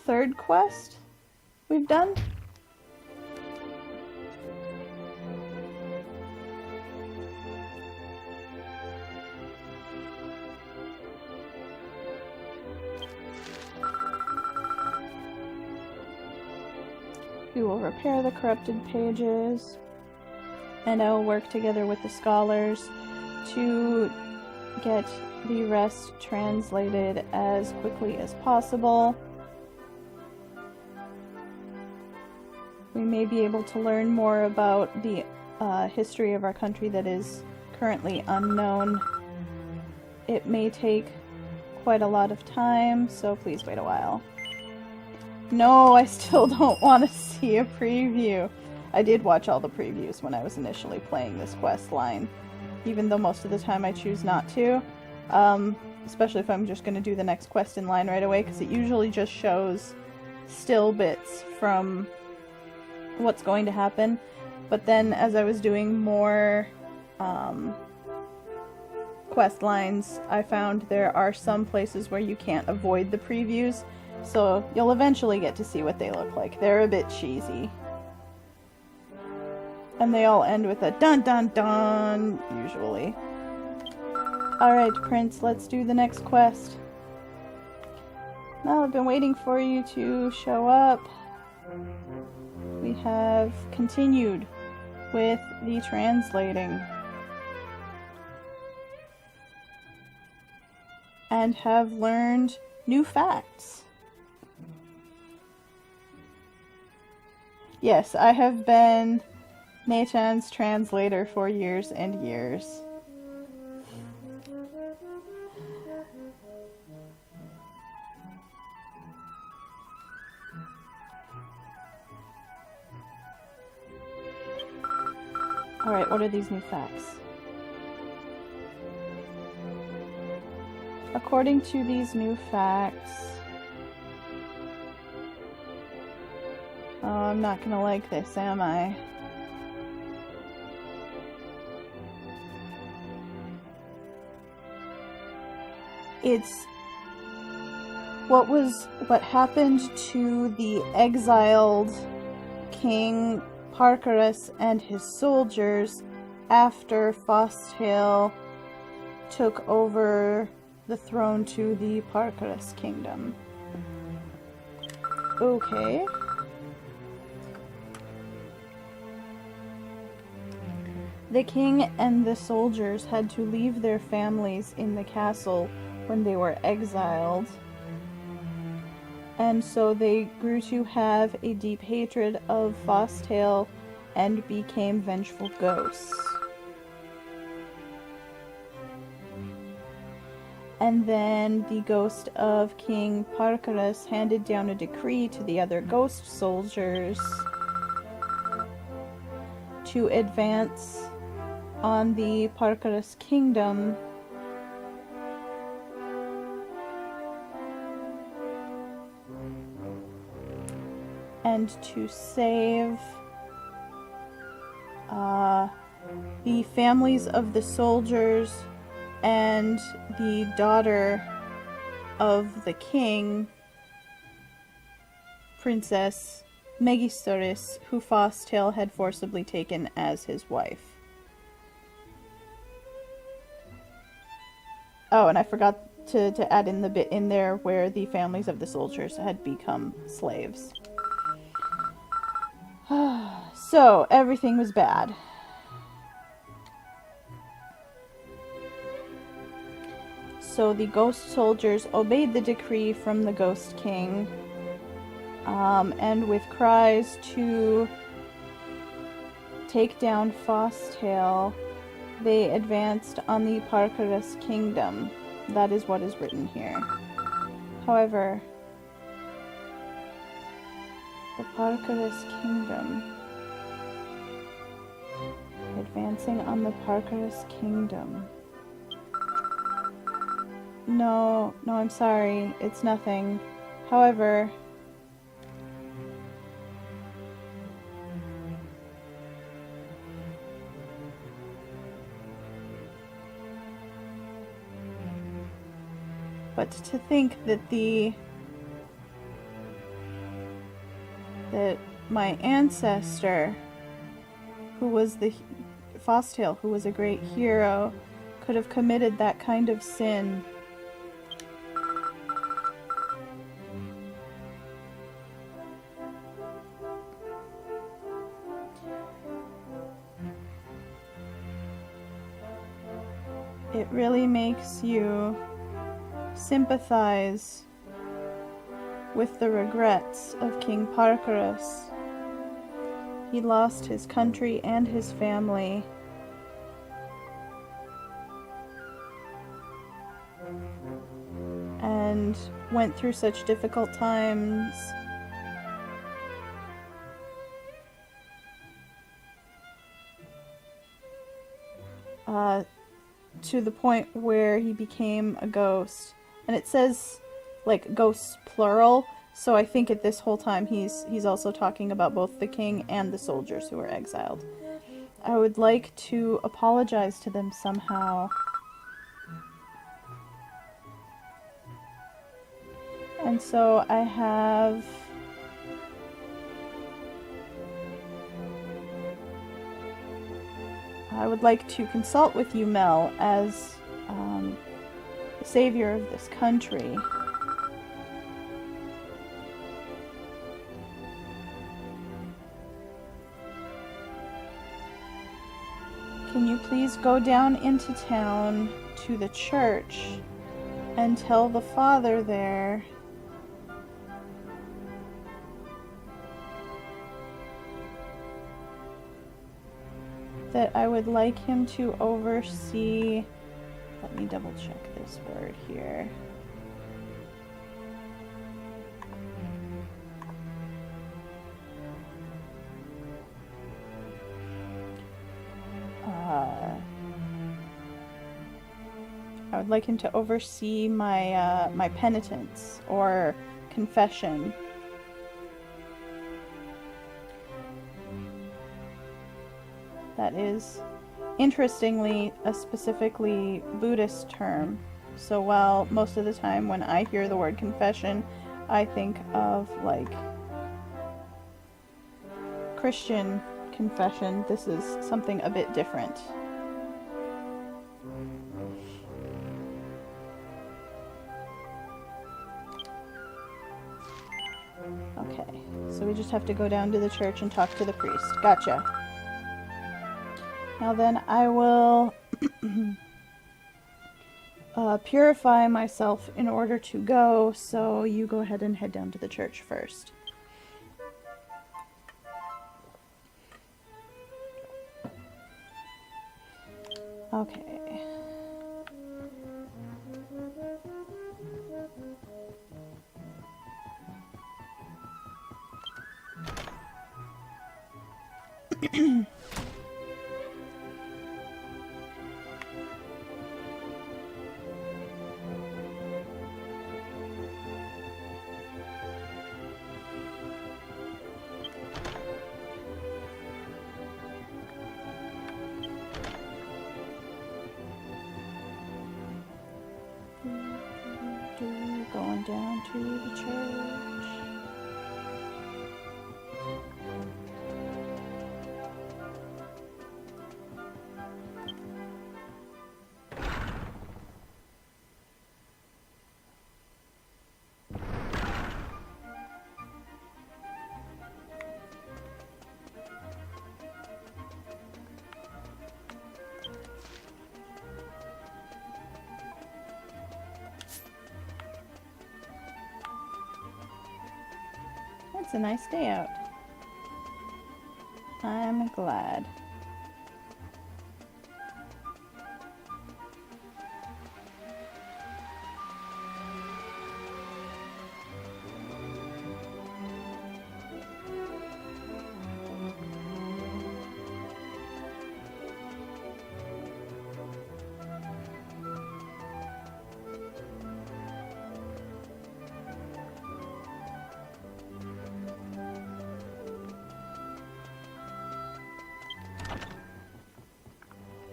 third quest we've done. We will repair the corrupted pages, and I will work together with the scholars to get the rest translated as quickly as possible. We may be able to learn more about the history of our country that is currently unknown. It may take quite a lot of time, so please wait a while. No, I still don't want to see a preview. I did watch all the previews when I was initially playing this quest line, even though most of the time I choose not to. Especially if I'm just going to do the next quest in line right away, because it usually just shows still bits from what's going to happen. But then as I was doing more quest lines, I found there are some places where you can't avoid the previews, so you'll eventually get to see what they look like. They're a bit cheesy. And they all end with a dun dun dun, usually. Alright, Prince, let's do the next quest. Now I've been waiting for you to show up. We have continued with the translating. And have learned new facts. Yes, I have been Nathan's translator for years and years. Alright, what are these new facts? According to these new facts... Oh, I'm not gonna like this, am I? It's what happened to the exiled King Parkerus and his soldiers after Fosthale took over the throne to the Parkerus kingdom. Okay. The king and the soldiers had to leave their families in the castle when they were exiled, and so they grew to have a deep hatred of Fosthale and became vengeful ghosts. And then the ghost of King Parkerus handed down a decree to the other ghost soldiers to advance on the Parkerus kingdom and to save the families of the soldiers and the daughter of the king, Princess Megistoris, who Fosthale had forcibly taken as his wife. Oh, and I forgot to add in the bit in there where the families of the soldiers had become slaves. So, everything was bad. So the ghost soldiers obeyed the decree from the Ghost King, and with cries to take down Fosthale, they advanced on the Parkerus kingdom. That is what is written here. However, the Parkerus kingdom, advancing on the Parkerus kingdom. No, I'm sorry. It's nothing. However, but to think that my ancestor, who was the Fosthale, who was a great hero, could have committed that kind of sin. it really makes you sympathize with the regrets of King Parkerus. He lost his country and his family. And went through such difficult times. To the point where he became a ghost. And it says, like, ghosts plural, so I think at this whole time he's also talking about both the king and the soldiers who were exiled. I would like to apologize to them somehow. And so I would like to consult with you, Mel, as the savior of this country. Can you please go down into town to the church and tell the father there that I would like him to oversee... Let me double check this word here. I would like him to oversee my my penitence or confession. That is, interestingly, a specifically Buddhist term. So while most of the time when I hear the word confession, I think of, like, Christian confession, this is something a bit different. Okay, so we just have to go down to the church and talk to the priest. Gotcha. Now then, I will purify myself in order to go, so you go ahead and head down to the church first. Okay. Going down to the church. It's a nice day out. I'm glad.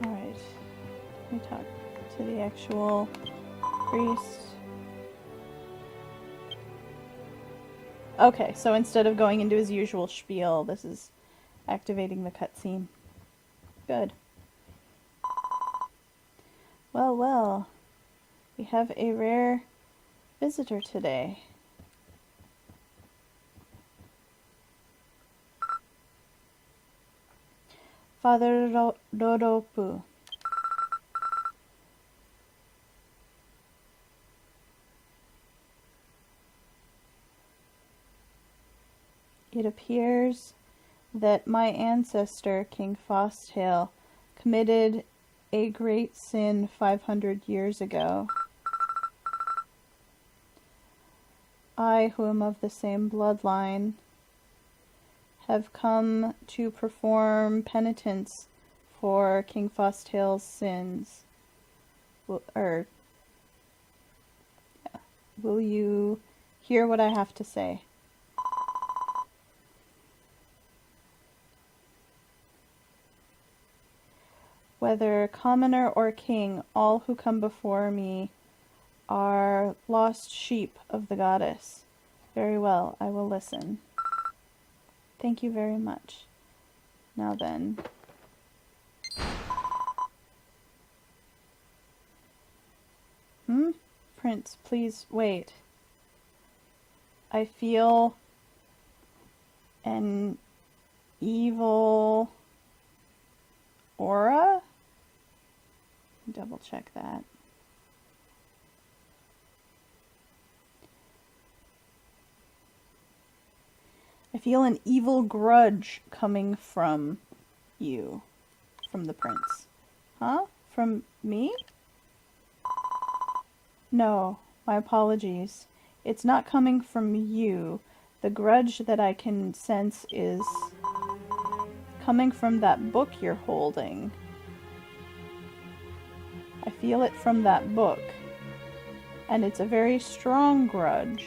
Alright, let me talk to the actual priest. Okay, so instead of going into his usual spiel, this is activating the cutscene. Good. Well, well, we have a rare visitor today. Father Roropu. It appears that my ancestor, King Fosthale, committed a great sin 500 years ago. I, who am of the same bloodline, have come to perform penitence for King Fosthale's sins. Will you hear what I have to say? Whether commoner or king, all who come before me are lost sheep of the goddess. Very well, I will listen. Thank you very much. Now then. Prince, please wait. I feel an evil aura? Double check that. I feel an evil grudge coming from you. From the prince. Huh? From me? No, my apologies. It's not coming from you. The grudge that I can sense is coming from that book you're holding. I feel it from that book. And it's a very strong grudge.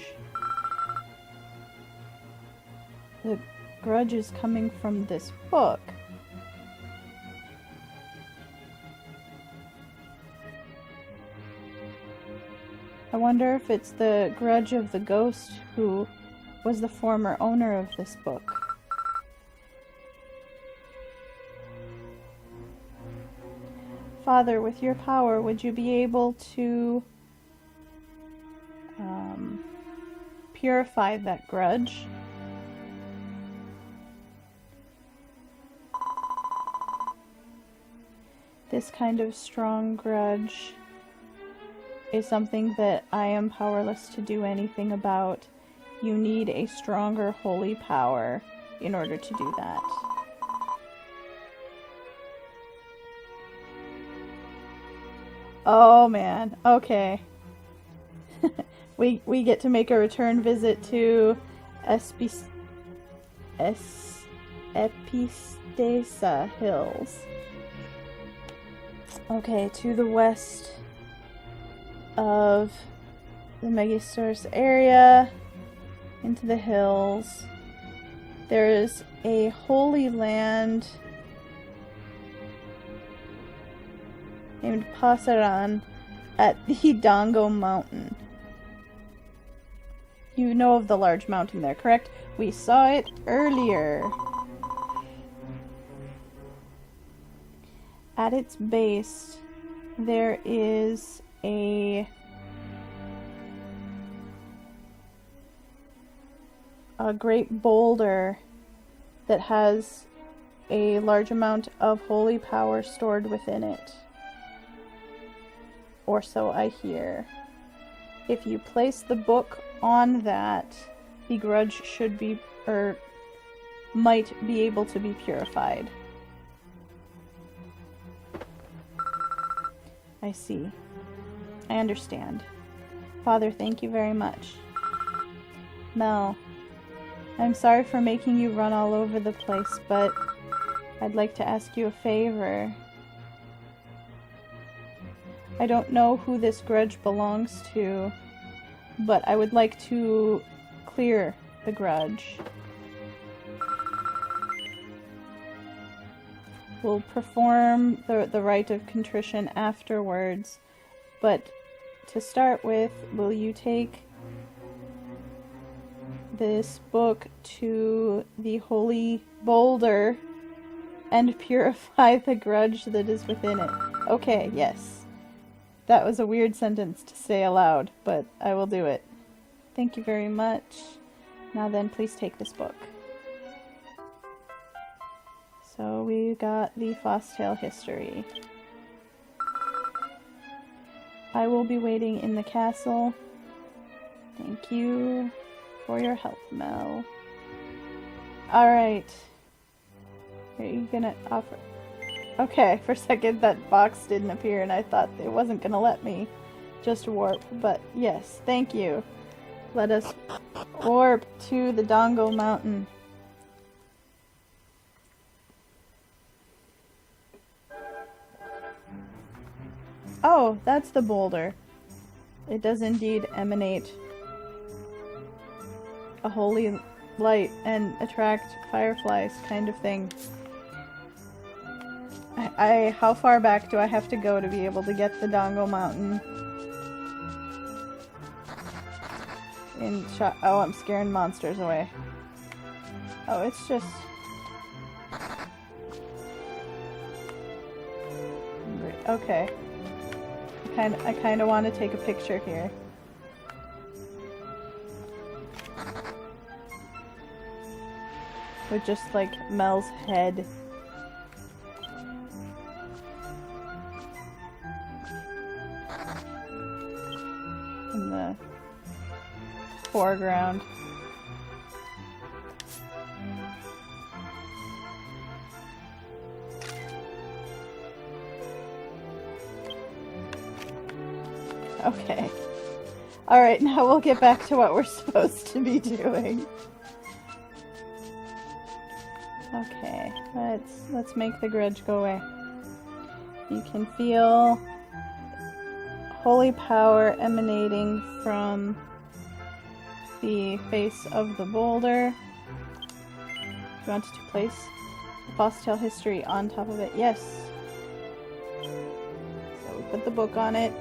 The grudge is coming from this book. I wonder if it's the grudge of the ghost who was the former owner of this book. Father, with your power, would you be able to purify that grudge? This kind of strong grudge is something that I am powerless to do anything about. You need a stronger holy power in order to do that. Oh man, okay. we get to make a return visit to Epistesa Hills. Okay, to the west of the Megistoris area, into the hills. There is a holy land named Pasaran at the Hidongo Mountain. You know of the large mountain there, correct? We saw it earlier. At its base, there is a great boulder that has a large amount of holy power stored within it. Or so I hear. If you place the book on that, the grudge should be, or might be able to be purified. I see. I understand. Father, thank you very much. Mel, I'm sorry for making you run all over the place, but I'd like to ask you a favor. I don't know who this grudge belongs to, but I would like to clear the grudge. We'll perform the rite of contrition afterwards, but to start with, will you take this book to the holy boulder and purify the grudge that is within it? Okay, yes. That was a weird sentence to say aloud, but I will do it. Thank you very much. Now then, please take this book. So we got the Fosthale history. I will be waiting in the castle. Thank you for your help, Mel. Alright. Are you gonna offer? Okay, for a second that box didn't appear and I thought it wasn't gonna let me just warp, but yes, thank you. Let us warp to the Dongo Mountain. Oh, that's the boulder. It does indeed emanate a holy light and attract fireflies kind of thing. How far back do I have to go to be able to get the Dongo Mountain? Oh, I'm scaring monsters away. Oh, it's just... Okay. I kind of want to take a picture here. With just, like, Mel's head. In the foreground. Okay. Alright, now we'll get back to what we're supposed to be doing. Okay, let's make the grudge go away. You can feel holy power emanating from the face of the boulder. Do you want to place the Fossil history on top of it? Yes. So we put the book on it.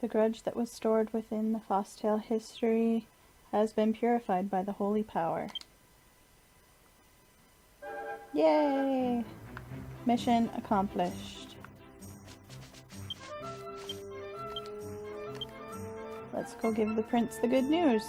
The grudge that was stored within the Fossil history has been purified by the holy power. Yay! Mission accomplished. Let's go give the prince the good news.